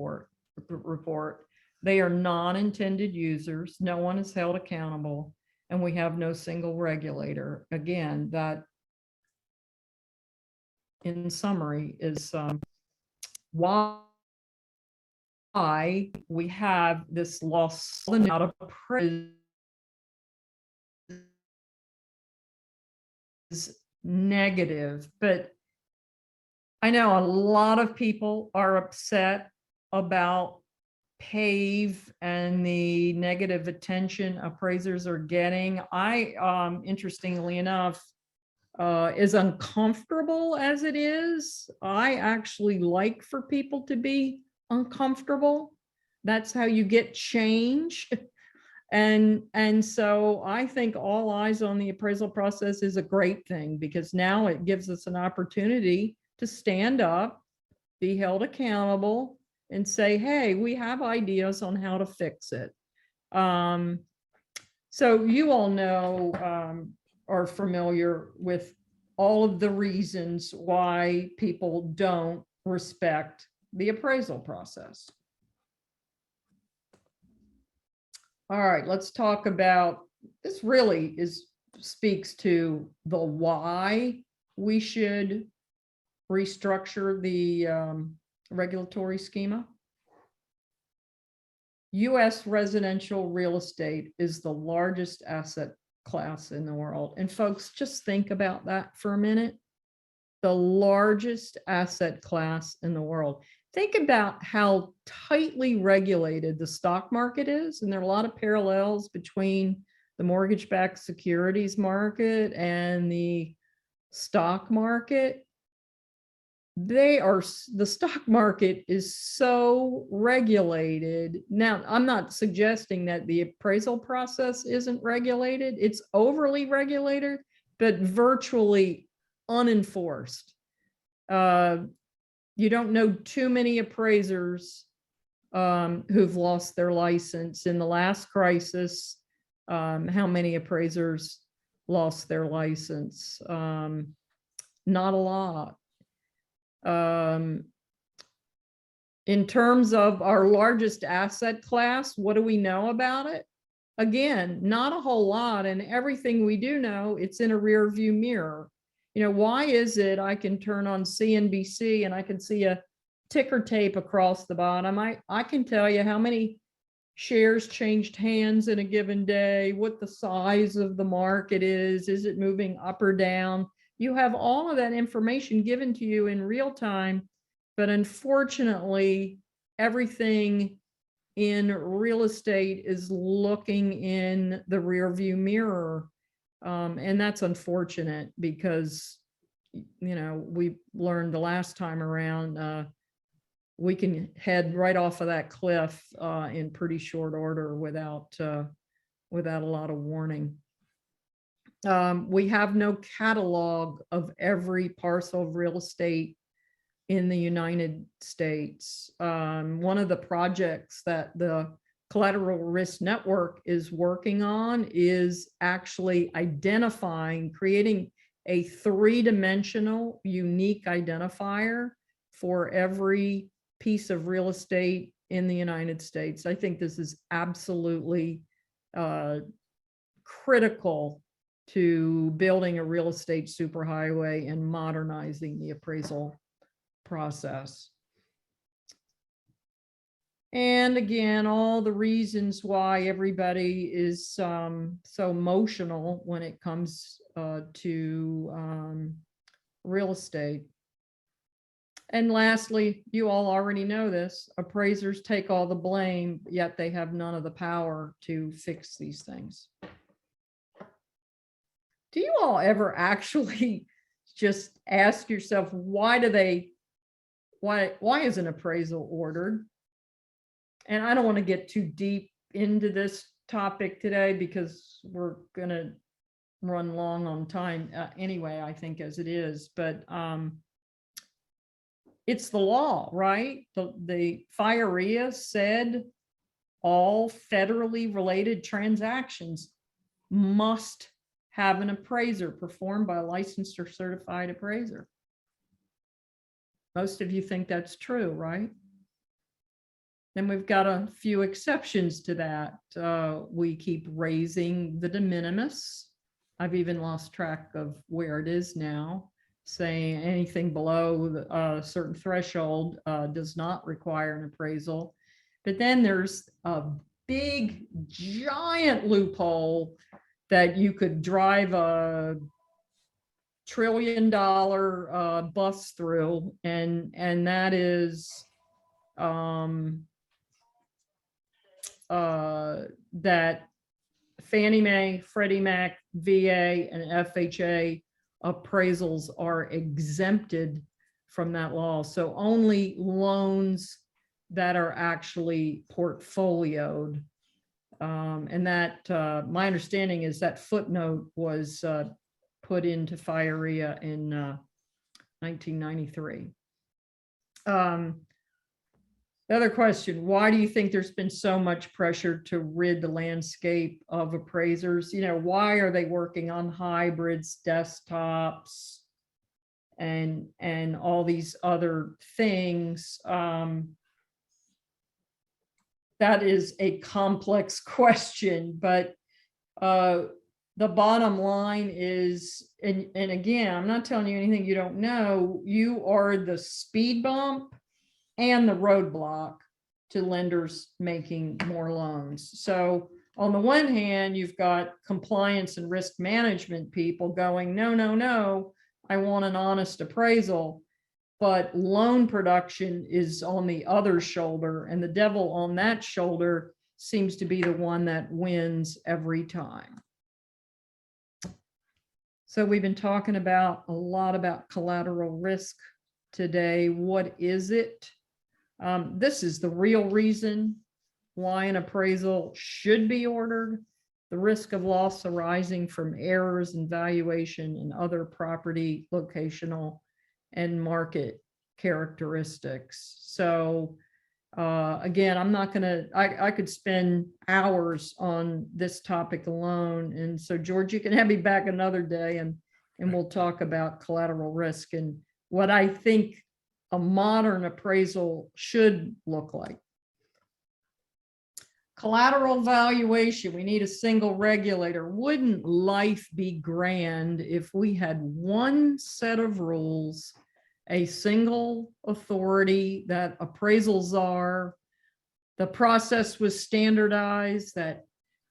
report. They are non-intended users. No one is held accountable, and we have no single regulator. Again, that, in summary, is why we have this loss out of appraisal negative. But I know a lot of people are upset about PAVE and the negative attention appraisers are getting. I, interestingly enough, as uncomfortable as it is, I actually like for people to be uncomfortable. That's how you get change. And so I think all eyes on the appraisal process is a great thing, because now it gives us an opportunity to stand up, be held accountable, and say, hey, we have ideas on how to fix it. So you all know, are familiar with all of the reasons why people don't respect the appraisal process. All right, let's talk about, this really speaks to the why we should restructure the regulatory schema. US residential real estate is the largest asset class in the world. And folks, just think about that for a minute. The largest asset class in the world. Think about how tightly regulated the stock market is. And there are a lot of parallels between the mortgage-backed securities market and the stock market. The stock market is so regulated. Now, I'm not suggesting that the appraisal process isn't regulated. It's overly regulated, but virtually unenforced. You don't know too many appraisers who've lost their license. In the last crisis, how many appraisers lost their license? Not a lot. In terms of our largest asset class, what do we know about it? Again, not a whole lot, and everything we do know, it's in a rear view mirror. You know, why is it I can turn on CNBC and I can see a ticker tape across the bottom? I can tell you how many shares changed hands in a given day, what the size of the market is it moving up or down? You have all of that information given to you in real time, but unfortunately, everything in real estate is looking in the rear view mirror. And that's unfortunate because, you know, we learned the last time around, we can head right off of that cliff in pretty short order without a lot of warning. We have no catalog of every parcel of real estate in the United States. One of the projects that the Collateral Risk Network is working on is actually creating a three-dimensional unique identifier for every piece of real estate in the United States. I think this is absolutely critical to building a real estate superhighway and modernizing the appraisal process. And again, all the reasons why everybody is so emotional when it comes to real estate. And lastly, you all already know this, appraisers take all the blame, yet they have none of the power to fix these things. Do you all ever actually just ask yourself, why is an appraisal ordered? And I don't want to get too deep into this topic today because we're going to run long on time anyway, I think, as it is. But it's the law, right? The FIREA said all federally related transactions must have an appraiser performed by a licensed or certified appraiser. Most of you think that's true, right? Then we've got a few exceptions to that. We keep raising the de minimis. I've even lost track of where it is now, saying anything below a certain threshold does not require an appraisal. But then there's a big, giant loophole that you could drive a $1 trillion bus through, and that is that Fannie Mae, Freddie Mac, VA, and FHA appraisals are exempted from that law. So only loans that are actually portfolioed. And that my understanding is that footnote was put into FIREA in 1993. The other question, why do you think there's been so much pressure to rid the landscape of appraisers? You know, why are they working on hybrids, desktops, and all these other things? That is a complex question, but the bottom line is, and again, I'm not telling you anything you don't know, you are the speed bump and the roadblock to lenders making more loans. So on the one hand, you've got compliance and risk management people going, no, no, no, I want an honest appraisal. But loan production is on the other shoulder, and the devil on that shoulder seems to be the one that wins every time. So we've been talking about a lot about collateral risk today. What is it? This is the real reason why an appraisal should be ordered. The risk of loss arising from errors in valuation and other property, locational, and market characteristics. So again, I'm not gonna, I could spend hours on this topic alone. And so George, you can have me back another day and we'll talk about collateral risk and what I think a modern appraisal should look like. Collateral valuation, we need a single regulator. Wouldn't life be grand if we had one set of rules, a single authority that appraisals are, the process was standardized, that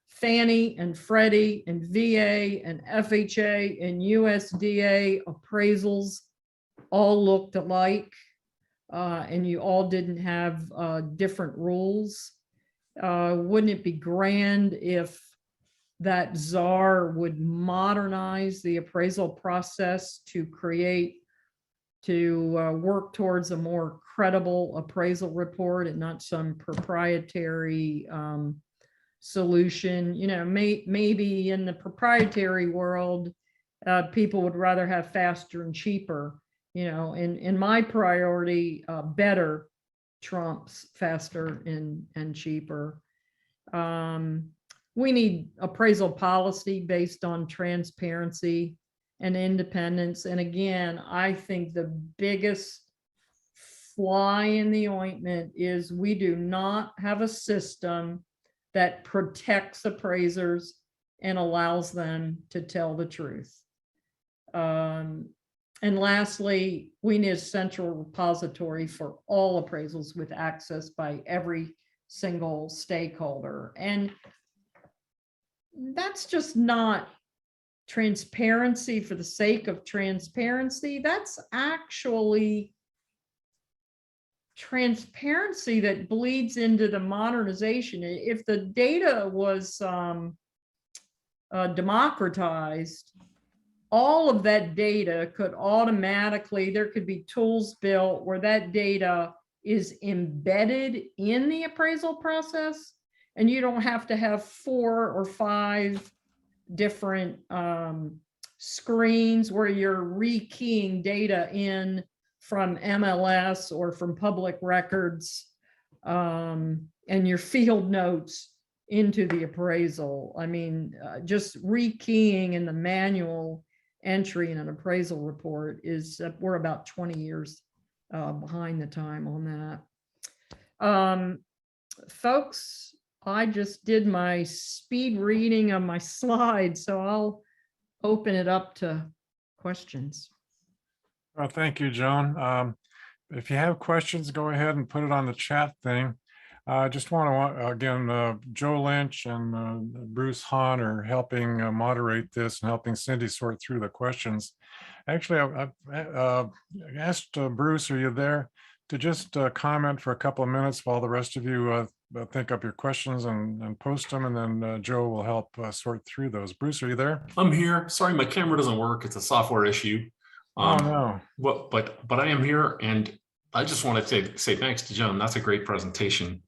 Fannie and Freddie and VA and FHA and USDA appraisals all looked alike, and you all didn't have different rules. Wouldn't it be grand if that czar would modernize the appraisal process to work towards a more credible appraisal report and not some proprietary solution? You know, maybe in the proprietary world, people would rather have faster and cheaper. You know, in my priority, better trumps faster and cheaper. We need appraisal policy based on transparency and independence. And again, I think the biggest fly in the ointment is we do not have a system that protects appraisers and allows them to tell the truth. And lastly, we need a central repository for all appraisals with access by every single stakeholder. And that's just not transparency for the sake of transparency. That's actually transparency that bleeds into the modernization. If the data was democratized, all of that data could automatically, there could be tools built where that data is embedded in the appraisal process, and you don't have to have 4 or 5 different screens where you're rekeying data in from MLS or from public records and your field notes into the appraisal. I mean, just rekeying in the manual entry in an appraisal report is, we're about 20 years behind the time on that. Folks, I just did my speed reading of my slides, so I'll open it up to questions. Well, thank you, Joan. If you have questions, go ahead and put it on the chat thing. I just want to, again, Joe Lynch and Bruce Hahn are helping moderate this and helping Cindy sort through the questions. Actually, I've asked Bruce, are you there, to just comment for a couple of minutes while the rest of you think up your questions and post them, and then Joe will help sort through those. Bruce, are you there? I'm here. Sorry, my camera doesn't work. It's a software issue. Oh, no. But I am here, and I just want to say thanks to Joan. That's a great presentation.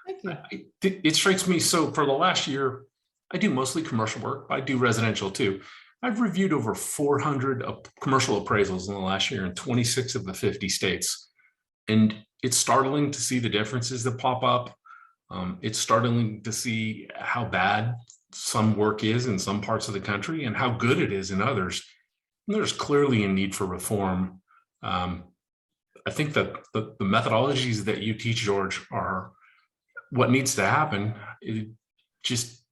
Thank you. It strikes me, so for the last year, I do mostly commercial work, but I do residential too. I've reviewed over 400 commercial appraisals in the last year in 26 of the 50 states. And it's startling to see the differences that pop up. It's startling to see how bad some work is in some parts of the country and how good it is in others. And there's clearly a need for reform. I think that the methodologies that you teach, George, are what needs to happen. It just,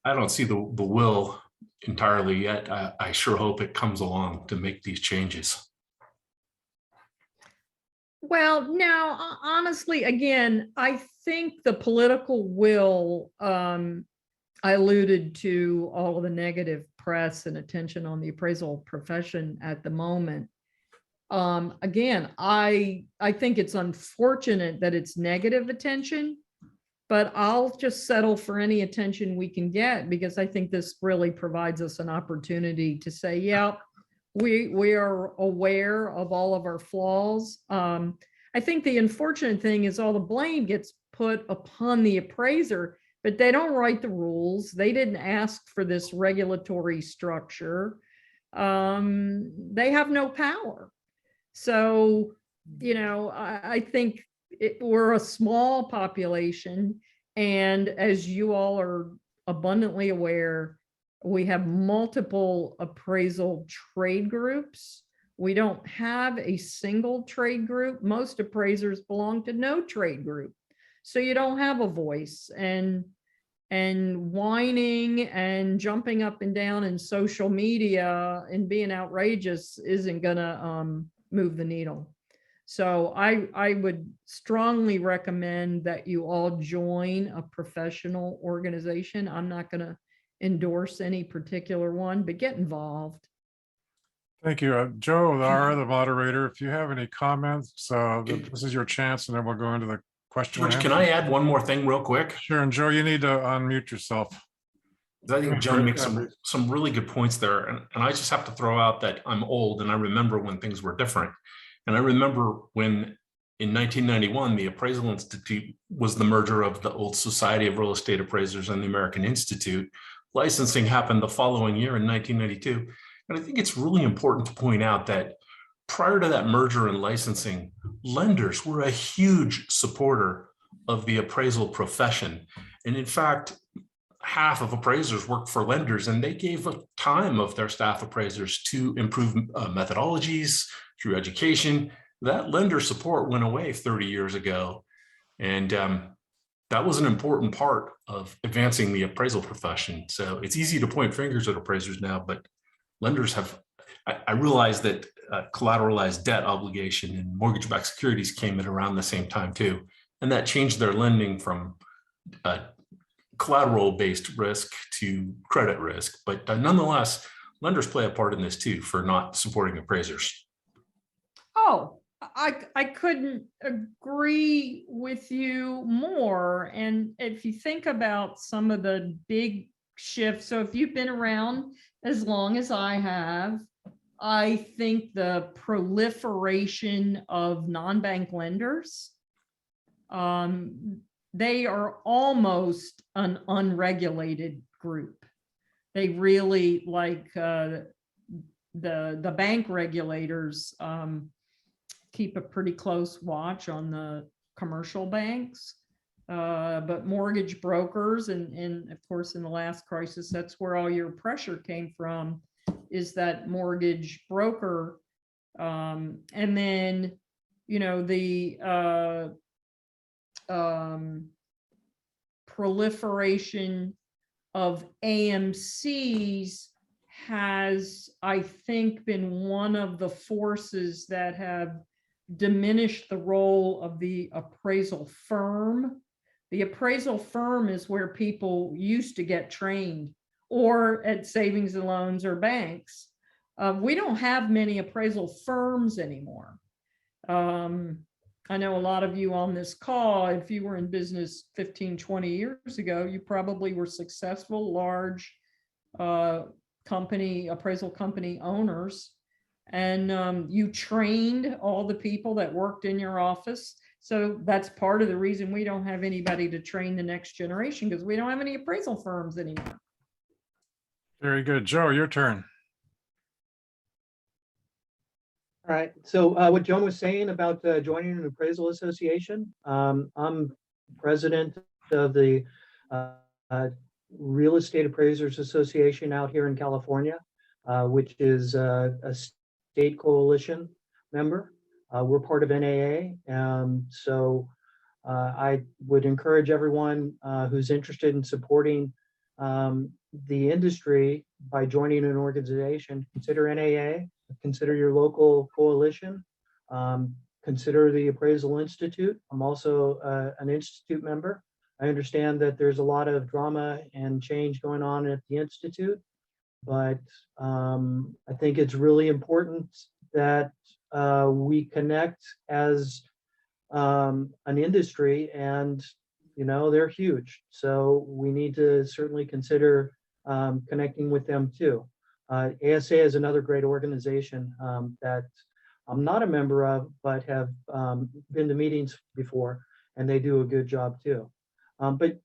I don't see the will entirely yet. I sure hope it comes along to make these changes. Well, now, honestly, again, I think the political will, I alluded to all of the negative press and attention on the appraisal profession at the moment. Again, I think it's unfortunate that it's negative attention, but I'll just settle for any attention we can get, because I think this really provides us an opportunity to say, yeah, we are aware of all of our flaws. I think the unfortunate thing is all the blame gets put upon the appraiser, but they don't write the rules. They didn't ask for this regulatory structure. They have no power. So, I think we're a small population. And as you all are abundantly aware, we have multiple appraisal trade groups. We don't have a single trade group. Most appraisers belong to no trade group. So you don't have a voice, and whining and jumping up and down in social media and being outrageous isn't gonna move the needle. So I would strongly recommend that you all join a professional organization. I'm not gonna endorse any particular one, but get involved. Thank you. Joe, our other moderator, if you have any comments, this is your chance, and then we'll go into the question. George, can I add one more thing real quick? Sure, and Joe, you need to unmute yourself. I think Joan makes some really good points there. And I just have to throw out that I'm old and I remember when things were different. And I remember when in 1991, the Appraisal Institute was the merger of the old Society of Real Estate Appraisers and the American Institute. Licensing happened the following year in 1992. And I think it's really important to point out that prior to that merger and licensing, lenders were a huge supporter of the appraisal profession. And in fact, half of appraisers worked for lenders, and they gave a time of their staff appraisers to improve methodologies through education. That lender support went away 30 years ago. And that was an important part of advancing the appraisal profession. So it's easy to point fingers at appraisers now, but lenders have, I realize that collateralized debt obligation and mortgage-backed securities came at around the same time too. And that changed their lending from collateral-based risk to credit risk. But nonetheless, lenders play a part in this too for not supporting appraisers. Oh, I couldn't agree with you more. And if you think about some of the big shifts, so if you've been around as long as I have, I think the proliferation of non-bank lenders, they are almost an unregulated group. They really, like the bank regulators, keep a pretty close watch on the commercial banks, but mortgage brokers, and of course in the last crisis, that's where all your pressure came from, is that mortgage broker. And then, the proliferation of AMCs has, I think, been one of the forces that have diminished the role of the appraisal firm. The appraisal firm is where people used to get trained, or at savings and loans or banks. We don't have many appraisal firms anymore. I know a lot of you on this call, if you were in business 15, 20 years ago, you probably were successful, large appraisal company owners. And you trained all the people that worked in your office. So that's part of the reason we don't have anybody to train the next generation, because we don't have any appraisal firms anymore. Very good. Joe, your turn. All right. So what Joan was saying about joining an appraisal association, I'm president of the Real Estate Appraisers Association out here in California, which is a state coalition member. We're part of NAA. So I would encourage everyone who's interested in supporting the industry by joining an organization, consider NAA, consider your local coalition. consider the Appraisal Institute. I'm also an Institute member. I understand that there's a lot of drama and change going on at the Institute, but I think it's really important that we connect as an industry, and they're huge. So we need to certainly consider connecting with them too. ASA is another great organization that I'm not a member of, but have been to meetings before, and they do a good job too. But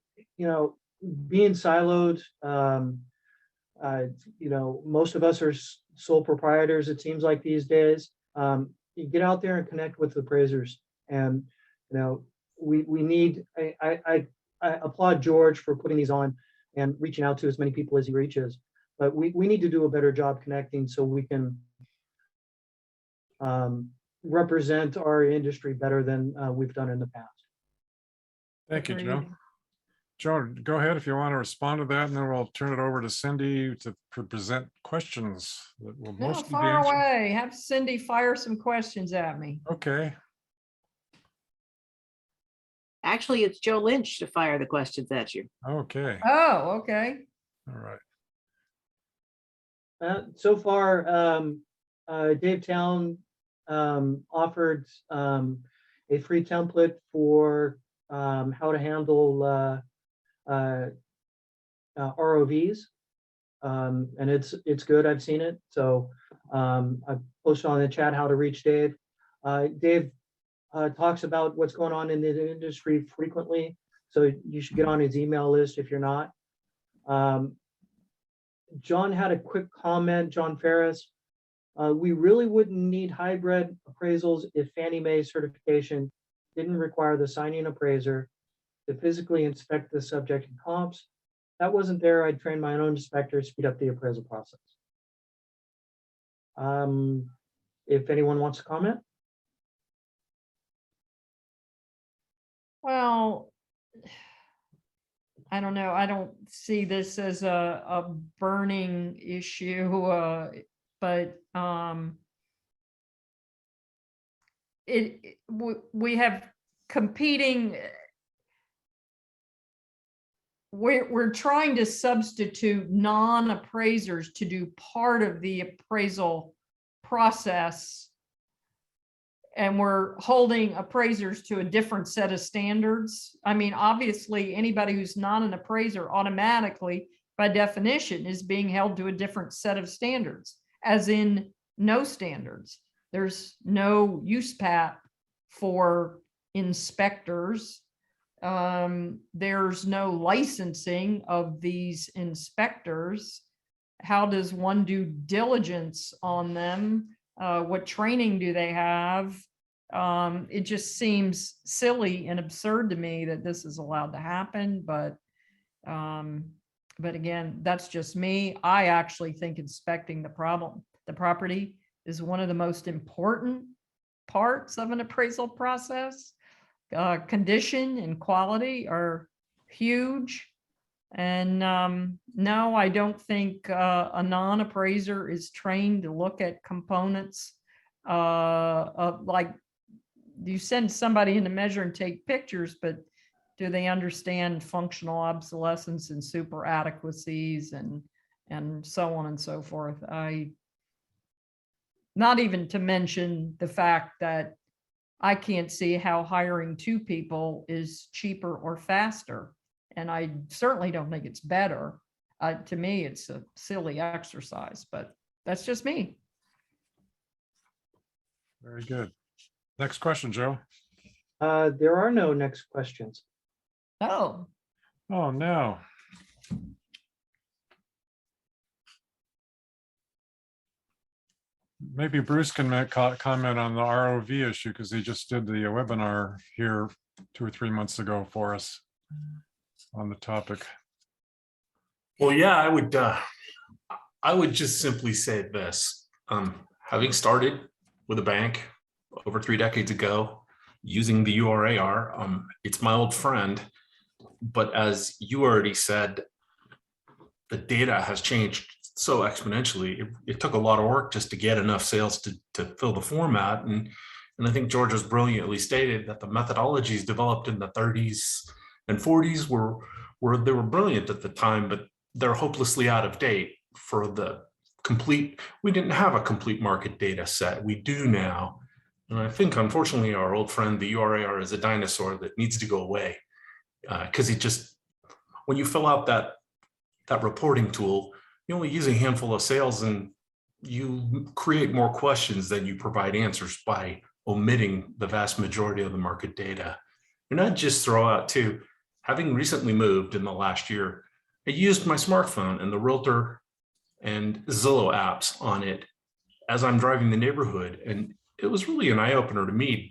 being siloed, most of us are sole proprietors, it seems like these days. You get out there and connect with the appraisers, and we need. I applaud George for putting these on and reaching out to as many people as he reaches, but we need to do a better job connecting so we can represent our industry better than we've done in the past. Thank you, Joe. Agreed. Joan, go ahead if you want to respond to that, and then we'll turn it over to Cindy to present questions that will No, mostly be far answered. away. Have Cindy fire some questions at me. Okay, Actually, it's Joe Lynch to fire the questions at you. okay, Oh, okay. all right. So far, Dave Town offered a free template for how to handle ROVs, and it's good. I've seen it. So I posted on the chat how to reach Dave. Dave talks about what's going on in the industry frequently, so you should get on his email list if you're not. John had a quick comment, John Ferris. We really wouldn't need hybrid appraisals if Fannie Mae certification didn't require the signing appraiser to physically inspect the subject and comps. That wasn't there. I'd train my own inspector to speed up the appraisal process. If anyone wants to comment. Well, I don't know. I don't see this as a burning issue, but we have competing. We're trying to substitute non-appraisers to do part of the appraisal process. And we're holding appraisers to a different set of standards. I mean, obviously, anybody who's not an appraiser automatically, by definition, is being held to a different set of standards, as in no standards. There's no use pat for inspectors. There's no licensing of these inspectors. How does one do diligence on them? What training do they have? It just seems silly and absurd to me that this is allowed to happen, but again, that's just me. I actually think inspecting the property is one of the most important parts of an appraisal process. Condition and quality are huge. And no, I don't think a non-appraiser is trained to look at components of, like, you send somebody in to measure and take pictures, but do they understand functional obsolescence and super adequacies and so on and so forth? Not even to mention the fact that I can't see how hiring two people is cheaper or faster. And I certainly don't think it's better. To me, it's a silly exercise, but that's just me. Very good. Next question, Joe. There are no next questions. Oh, Oh, no. Maybe Bruce can comment on the ROV issue, because he just did the webinar here 2 or 3 months ago for us on the topic. Well, yeah, I would just simply say this. Having started with a bank over 3 decades ago, using the URAR, it's my old friend. But as you already said, the data has changed so exponentially. It took a lot of work just to get enough sales to fill the format. And And I think George has brilliantly stated that the methodologies developed in the 30s and 40s they were brilliant at the time, but they're hopelessly out of date for the complete. We didn't have a complete market data set. We do now. And I think, unfortunately, our old friend, the URAR, is a dinosaur that needs to go away, because when you fill out that reporting tool, you only use a handful of sales and you create more questions than you provide answers by omitting the vast majority of the market data. And I'd just throw out too, having recently moved in the last year, I used my smartphone and the Realtor and Zillow apps on it as I'm driving the neighborhood. And it was really an eye-opener to me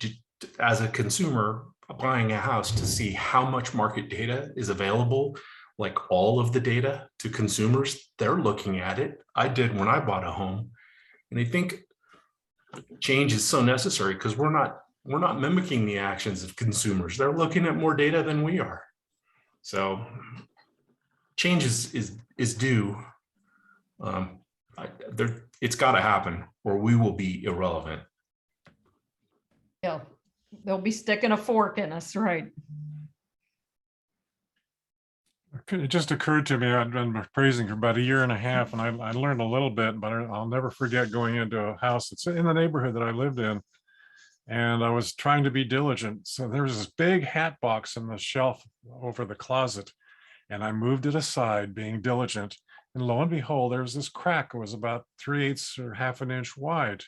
as a consumer buying a house to see how much market data is available, like all of the data to consumers. They're looking at it. I did when I bought a home. And I think change is so necessary because we're not mimicking the actions of consumers. They're looking at more data than we are. So change is due. It's got to happen or we will be irrelevant. Yeah, they'll be sticking a fork in us, right? It just occurred to me, I'd been appraising for about a year and a half, and I learned a little bit, but I'll never forget going into a house that's in the neighborhood that I lived in. And I was trying to be diligent. So there was this big hat box in the shelf over the closet. And I moved it aside, being diligent. And lo and behold, there was this crack. It was about 3/8 or half an inch wide.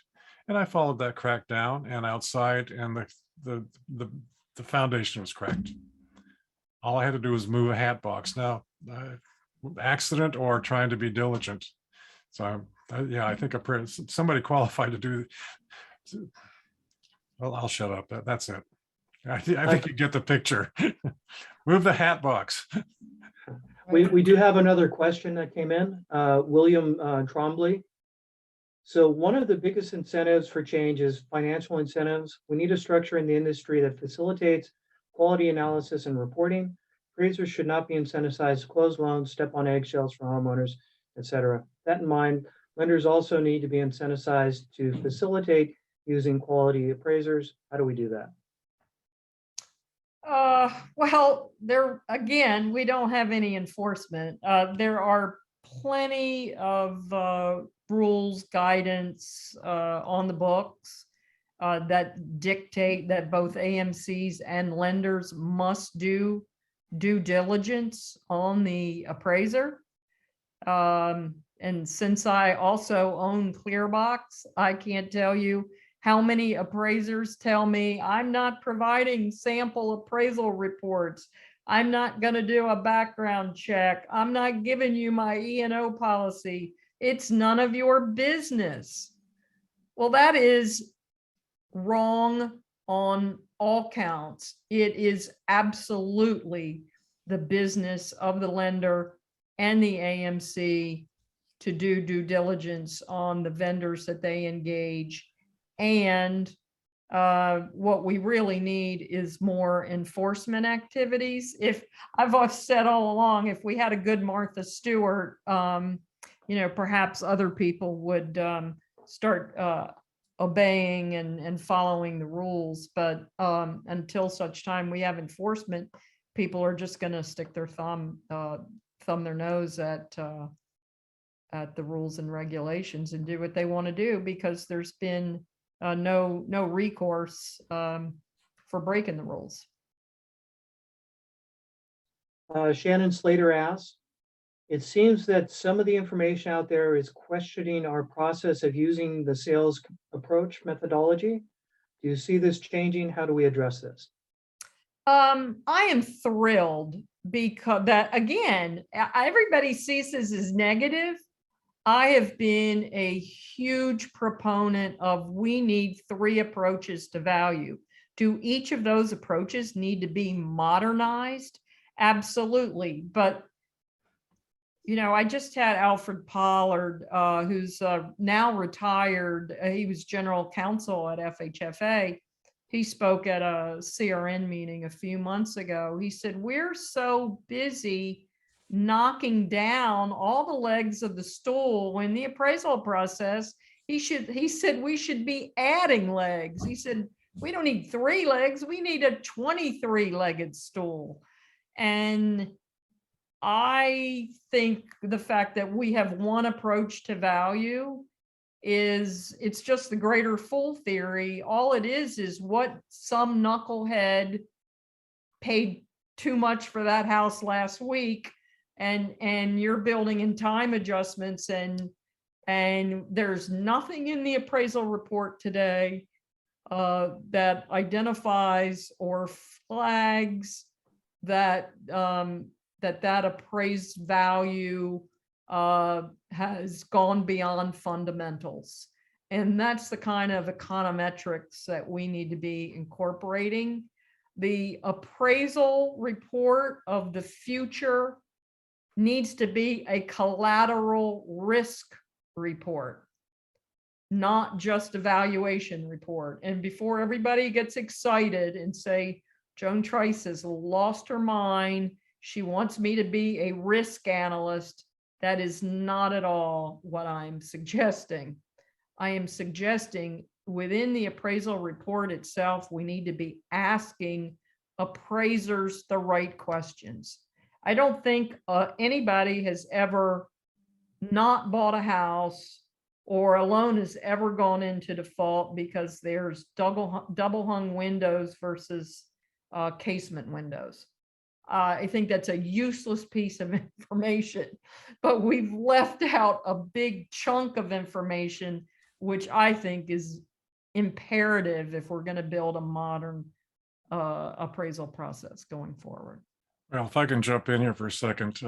And I followed that crack down and outside, and the foundation was cracked. All I had to do was move a hat box. Now, accident or trying to be diligent. So yeah, I think somebody qualified to do. Well, I'll shut up. That's it. I think you get the picture. Move the hat box. We do have another question that came in, William Trombley. So one of the biggest incentives for change is financial incentives. We need a structure in the industry that facilitates quality analysis and reporting. Appraisers should not be incentivized to close loans, step on eggshells for homeowners, et cetera. That in mind, lenders also need to be incentivized to facilitate using quality appraisers. How do we do that? Well, again, we don't have any enforcement. There are plenty of rules, guidance on the books that dictate that both AMCs and lenders must do due diligence on the appraiser. And since I also own Clearbox, I can't tell you how many appraisers tell me I'm not providing sample appraisal reports. I'm not going to do a background check. I'm not giving you my E&O policy. It's none of your business. Well, that is wrong on all counts. It is absolutely the business of the lender and the AMC to do due diligence on the vendors that they engage. And what we really need is more enforcement activities. If I've said all along, if we had a good Martha Stewart, perhaps other people would start obeying and following the rules. But until such time we have enforcement, people are just going to stick their thumb their nose at the rules and regulations and do what they want to do because there's been no recourse for breaking the rules. Shannon Slater asks, it seems that some of the information out there is questioning our process of using the sales approach methodology. Do you see this changing? How do we address this? I am thrilled because that, again, everybody sees this as negative. I have been a huge proponent of we need 3 approaches to value. Do each of those approaches need to be modernized? Absolutely. But, I just had Alfred Pollard, who's now retired. He was general counsel at FHFA. He spoke at a CRN meeting a few months ago. He said, we're so busy knocking down all the legs of the stool when the appraisal process, he said we should be adding legs. He said We don't need 3 legs. We need a 23-legged stool. And I think the fact that we have one approach to value it's just the greater fool theory. All it is what some knucklehead paid too much for that house last week, and you're building in time adjustments, and there's nothing in the appraisal report today that identifies or flags that that appraised value has gone beyond fundamentals. And that's the kind of econometrics that we need to be incorporating. The appraisal report of the future needs to be a collateral risk report, not just a valuation report. And before everybody gets excited and say, Joan Trice has lost her mind, she wants me to be a risk analyst, that is not at all what I'm suggesting. I am suggesting within the appraisal report itself, we need to be asking appraisers the right questions. I don't think anybody has ever not bought a house or a loan has ever gone into default because there's double hung windows versus casement windows. I think that's a useless piece of information, but we've left out a big chunk of information, which I think is imperative if we're going to build a modern appraisal process going forward. Well, if I can jump in here for a second,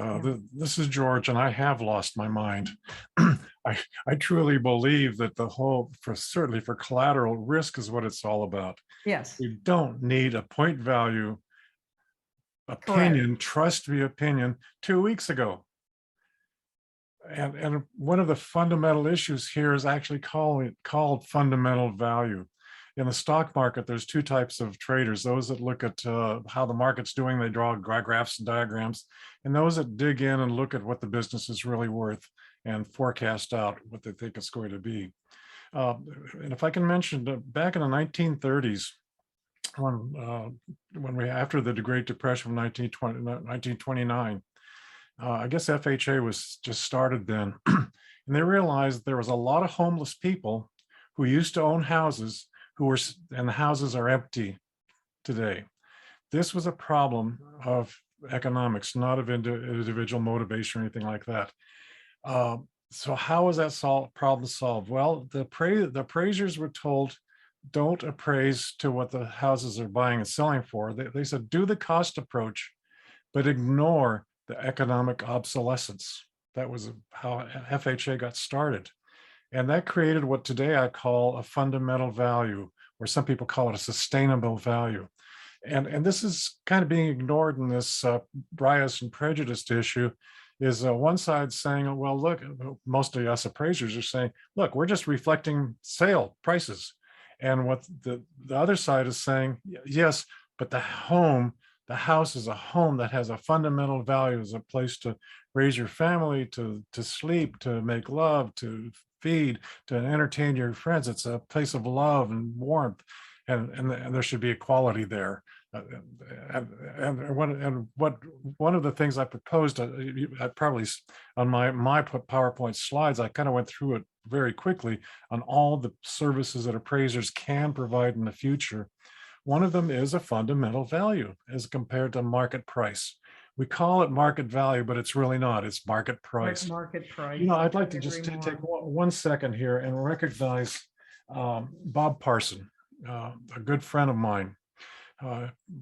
this is George, and I have lost my mind. I truly believe that the whole, certainly for collateral, risk is what it's all about. Yes. You don't need a point value opinion, trust me opinion 2 weeks ago. And one of the fundamental issues here is actually called fundamental value. In the stock market, there's 2 types of traders: those that look at how the market's doing, they draw graphs and diagrams, and those that dig in and look at what the business is really worth and forecast out what they think it's going to be. And if I can mention, back in the 1930s, when we, after the Great Depression of 1929, I guess FHA was just started then, and they realized there was a lot of homeless people who used to own houses and the houses are empty today. This was a problem of economics, not of individual motivation or anything like that. So how was that problem solved? Well, the appraisers were told, don't appraise to what the houses are buying and selling for. They said, do the cost approach, but ignore the economic obsolescence. That was how FHA got started. And that created what today I call a fundamental value, or some people call it a sustainable value. And this is kind of being ignored in this bias and prejudice issue, is one side saying, well, look, most of us appraisers are saying, look, we're just reflecting sale prices. And what the other side is saying, yes, but the house is a home that has a fundamental value, as a place to raise your family, to sleep, to make love, to feed, to entertain your friends. It's a place of love and warmth, and there should be equality there. And one of the things I proposed, I probably on my PowerPoint slides, I kind of went through it very quickly on all the services that appraisers can provide in the future. One of them is a fundamental value as compared to market price. We call it market value, but it's really not. It's market price. Market price. You know, I'd like to I just agree take more. 1 second here and recognize Bob Parson, a good friend of mine.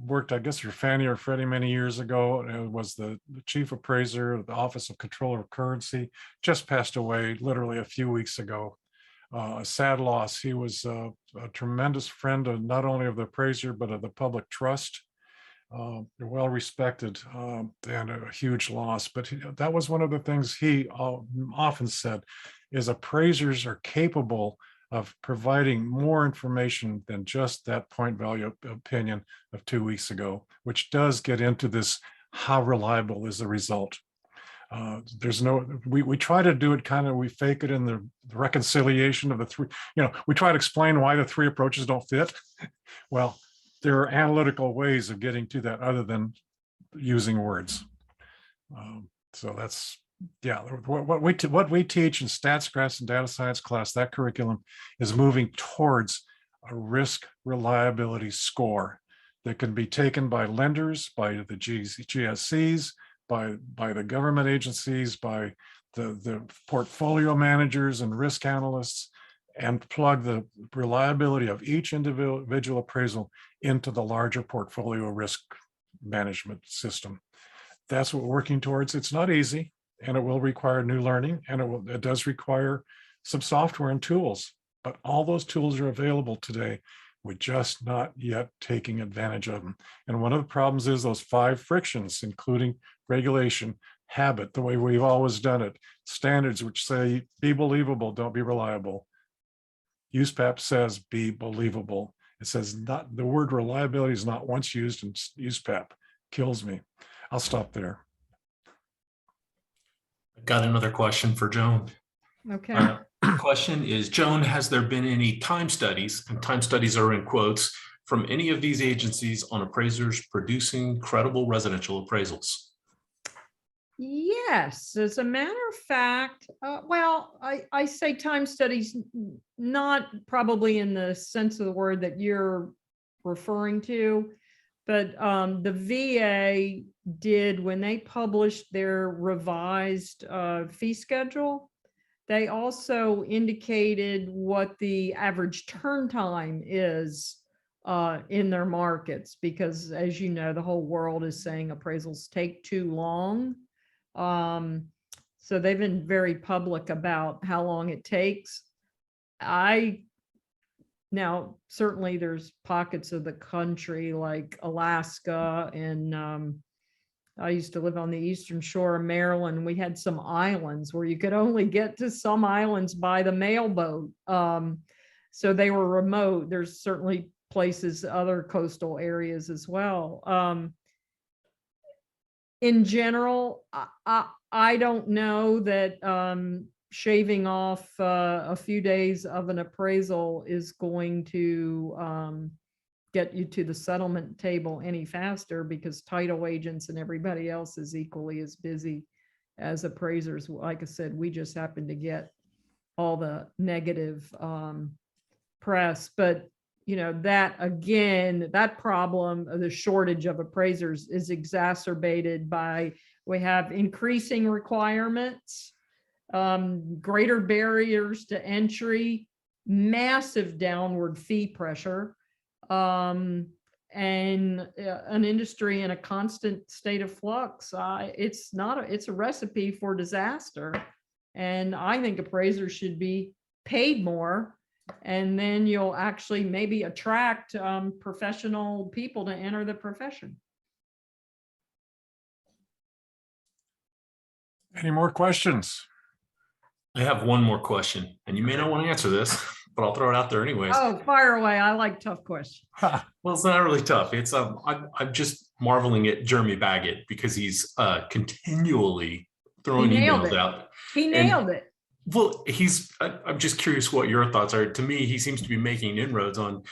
Worked, I guess, for Fannie or Freddie many years ago. Was the chief appraiser of the Office of Controller of Currency. Just passed away literally a few weeks ago. A sad loss. He was a tremendous friend of not only of the appraiser, but of the public trust. Well respected, and a huge loss. But that was one of the things he often said, is appraisers are capable of providing more information than just that point value opinion of 2 weeks ago, which does get into this, how reliable is the result. There's no, we try to do it kind of, we fake it in the reconciliation of the 3, we try to explain why the 3 approaches don't fit. Well, there are analytical ways of getting to that other than using words. So that's, yeah, what we teach in stats class and data science class, that curriculum is moving towards a risk reliability score that can be taken by lenders, by the GSCs, by the government agencies, by the portfolio managers and risk analysts, and plug the reliability of each individual appraisal into the larger portfolio risk management system. That's what we're working towards. It's not easy, and it will require new learning, and it does require some software and tools, but all those tools are available today. We're just not yet taking advantage of them. And one of the problems is those 5 frictions, including regulation, habit, the way we've always done it, standards which say be believable, don't be reliable. USPAP says be believable. It says not, the word reliability is not once used in USPAP. Kills me. I'll stop there. Got another question for Joan. Okay. Question is, Joan, has there been any time studies, and time studies are in quotes, from any of these agencies on appraisers producing credible residential appraisals? Yes, as a matter of fact, well, I say time studies, not probably in the sense of the word that you're referring to, but the VA did, when they published their revised fee schedule, they also indicated what the average turn time is in their markets, because as you know, the whole world is saying appraisals take too long. So they've been very public about how long it takes. Now, certainly there's pockets of the country like Alaska, and I used to live on the eastern shore of Maryland. We had some islands where you could only get to some islands by the mailboat. So they were remote. There's certainly places, other coastal areas as well. In general, I don't know that shaving off a few days of an appraisal is going to get you to the settlement table any faster, because title agents and everybody else is equally as busy as appraisers. Like I said, we just happen to get all the negative press, but you know, that again, that problem of the shortage of appraisers is exacerbated by, we have increasing requirements, greater barriers to entry, massive downward fee pressure, and an industry in a constant state of flux. It's a recipe for disaster. And I think appraisers should be paid more, and then you'll actually maybe attract professional people to enter the profession. Any more questions? I have one more question, and you may not want to answer this, but I'll throw it out there anyways. Oh, fire away. I like tough questions. Ha, Well, it's not really tough. It's I'm just marveling at Jeremy Baggett, because he's continually throwing nailed emails it. out. He nailed it. Well, I'm just curious what your thoughts are. To me, he seems to be making inroads on,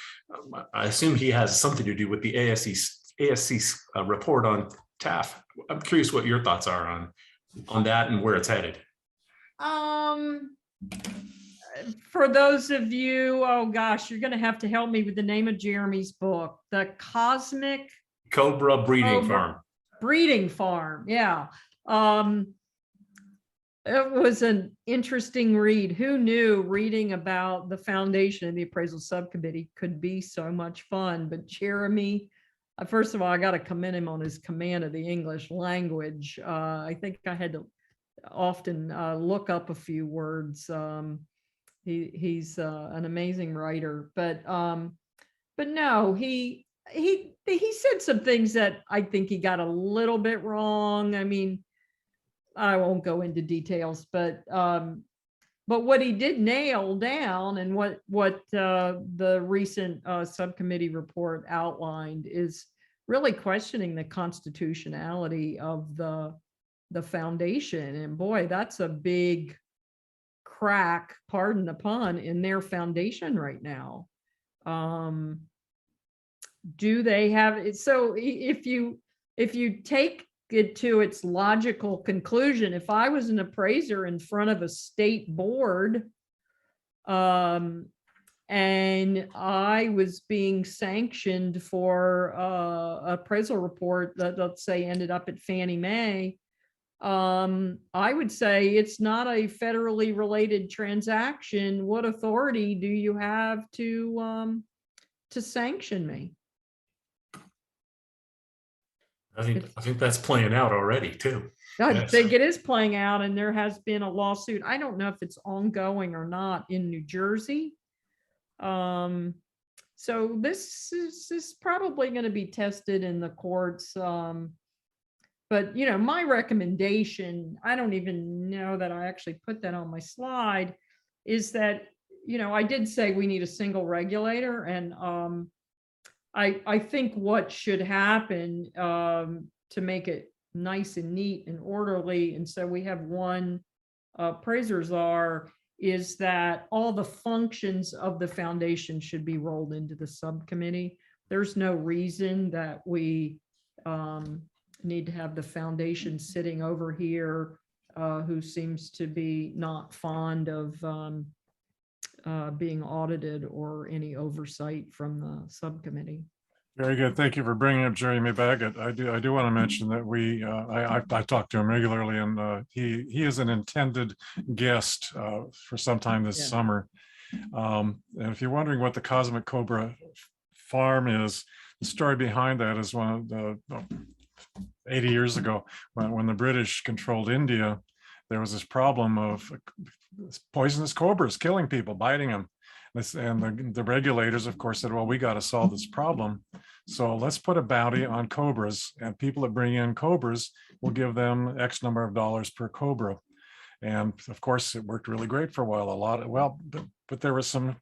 I assume he has something to do with the ASC's report on TAF. I'm curious what your thoughts are on that and where it's headed. For those of you, oh gosh, you're going to have to help me with the name of Jeremy's book, The Cosmic Cobra Breeding Cobra Farm. Breeding Farm. Yeah. It was an interesting read. Who knew reading about the foundation and the appraisal subcommittee could be so much fun? But Jeremy, first of all, I got to commend him on his command of the English language. I think I had to often look up a few words. He's an amazing writer, but no, he said some things that I think he got a little bit wrong. I mean, I won't go into details, but what he did nail down, and what the recent subcommittee report outlined, is really questioning the constitutionality of the foundation. And boy, that's a big crack, pardon the pun, in their foundation right now. do they have it? So if you take it to its logical conclusion, if I was an appraiser in front of a state board, and I was being sanctioned for appraisal report that, let's say, ended up at Fannie Mae, I would say it's not a federally related transaction. What authority do you have to sanction me? I think that's playing out already too. I Yes. think it is playing out, and there has been a lawsuit. I don't know if it's ongoing or not in New Jersey. So this is probably going to be tested in the courts. But my recommendation, I don't even know that I actually put that on my slide, is that, I did say we need a single regulator, and I think what should happen to make it nice and neat and orderly, and so we have one appraisers is that all the functions of the foundation should be rolled into the subcommittee. There's no reason that we need to have the foundation sitting over here who seems to be not fond of being audited or any oversight from the subcommittee. Very good. Thank you for bringing up Jeremy Baggett. I do want to mention that I talk to him regularly, and he is an intended guest for some time this summer. And if you're wondering what the Cosmic Cobra farm is, the story behind that is one of the 80 years ago, when the British controlled India, there was this problem of poisonous cobras killing people, biting them. And the regulators, of course, said, well, we got to solve this problem. So let's put a bounty on cobras, and people that bring in cobras will give them X number of dollars per cobra. And of course, it worked really great for a while. But there were some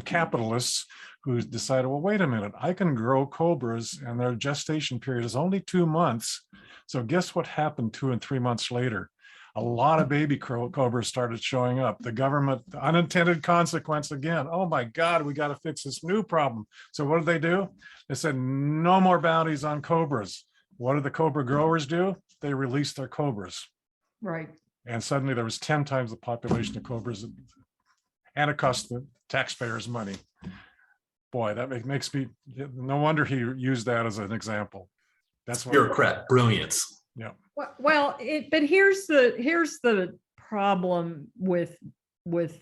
capitalists who decided, well, wait a minute, I can grow cobras and their gestation period is only 2 months. So guess what happened 2 and 3 months later? A lot of baby cobras started showing up. The government, the unintended consequence again. Oh my God, we got to fix this new problem. So what did they do? They said, no more bounties on cobras. What did the cobra growers do? They released their cobras. Right. And suddenly there was 10 times the population of cobras, and it cost the taxpayers money. Boy, that makes me, no wonder he used that as an example. That's what Bureaucrat brilliance. Yeah. Well, but here's the problem with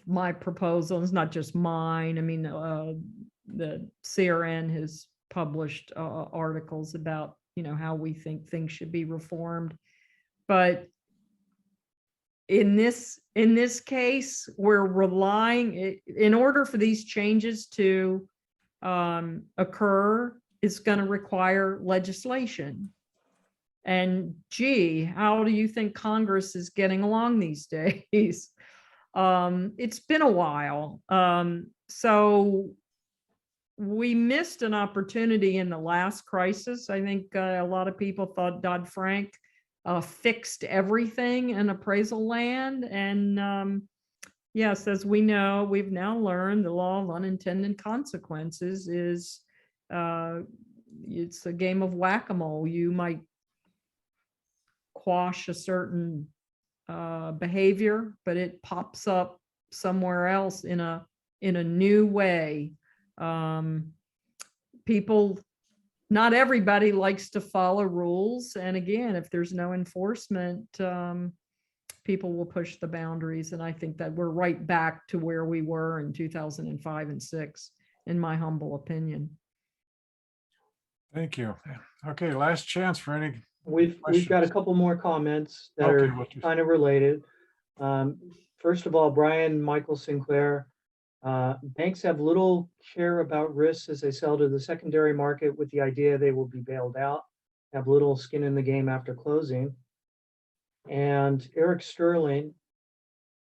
my proposal. It's not just mine. I mean, the CRN has published articles about how we think things should be reformed, but in this case, we're relying, in order for these changes to occur, it's going to require legislation. And gee, how do you think Congress is getting along these days? It's been a while. So we missed an opportunity in the last crisis. I think a lot of people thought Dodd-Frank fixed everything in appraisal land. And yes, as we know, we've now learned the law of unintended consequences is it's a game of whack-a-mole. You might quash a certain behavior, but it pops up somewhere else in a new way. People, not everybody likes to follow rules, and again, if there's no enforcement, people will push the boundaries. And I think that we're right back to where we were in 2005 and 6, in my humble opinion. Thank you. Okay, last chance for any. We've got a couple more comments that Okay, are kind of related. First of all, Brian Michael Sinclair, banks have little care about risks as they sell to the secondary market with the idea they will be bailed out, have little skin in the game after closing. And Eric Sterling,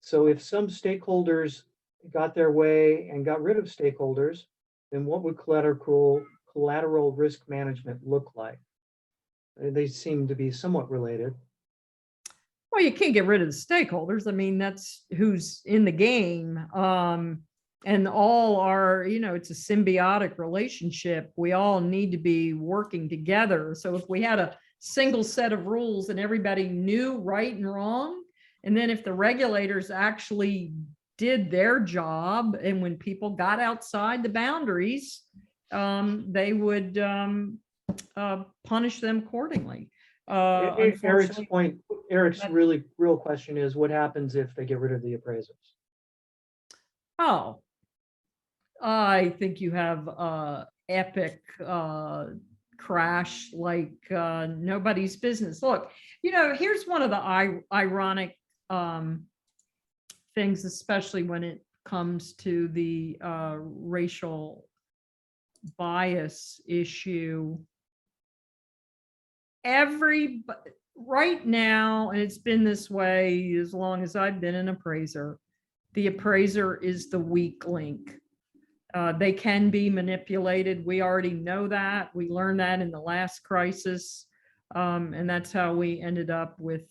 so if some stakeholders got their way and got rid of stakeholders, then what would collateral risk management look like? They seem to be somewhat related. Well, you can't get rid of the stakeholders. I mean, that's who's in the game. And all are, it's a symbiotic relationship. We all need to be working together. So if we had a single set of rules and everybody knew right and wrong, and then if the regulators actually did their job, and when people got outside the boundaries, they would punish them accordingly. Eric's Unfortunately, point, Eric's that- really real question is what happens if they get rid of the appraisers? Oh, I think you have epic crash like nobody's business. Look, here's one of the ironic things, especially when it comes to the racial bias issue. Right now, and it's been this way as long as I've been an appraiser, the appraiser is the weak link. They can be manipulated. We already know that. We learned that in the last crisis. And that's how we ended up with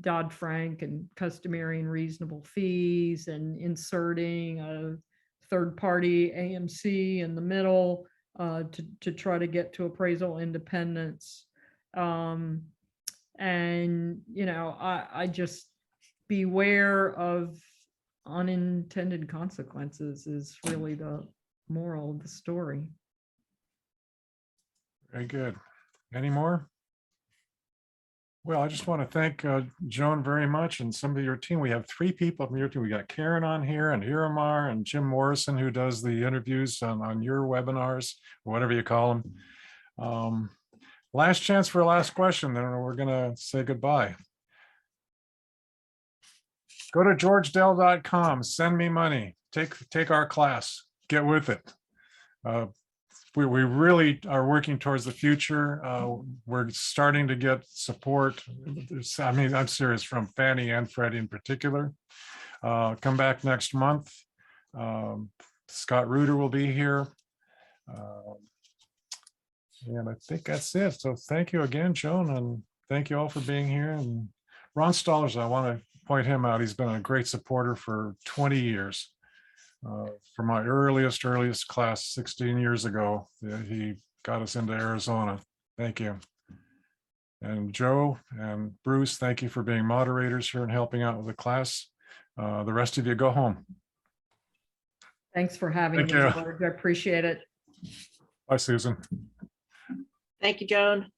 Dodd-Frank and customary and reasonable fees, and inserting a third-party AMC in the middle to try to get to appraisal independence. And, I just beware of unintended consequences is really the moral of the story. Very good. Any more? Well, I just want to thank Joan very much and some of your team. We have 3 people from your team. We got Karen on here, and Iramar, and Jim Morrison, who does the interviews on your webinars, or whatever you call them. Last chance for a last question, then we're going to say goodbye. Go to georgedell.com, send me money, take our class, get with it. We really are working towards the future. We're starting to get support. I'm serious, from Fannie and Freddie in particular. Come back next month. Scott Reuter will be here. And I think that's it. So thank you again, Joan, and thank you all for being here. And Ron Stollers, I want to point him out. He's been a great supporter for 20 years. From my earliest class 16 years ago, he got us into Arizona. Thank you. And Joe and Bruce, thank you for being moderators here and helping out with the class. The rest of you go home. Thanks for having Thank me, you. George. I appreciate it. Bye, Susan. Thank you, Joan.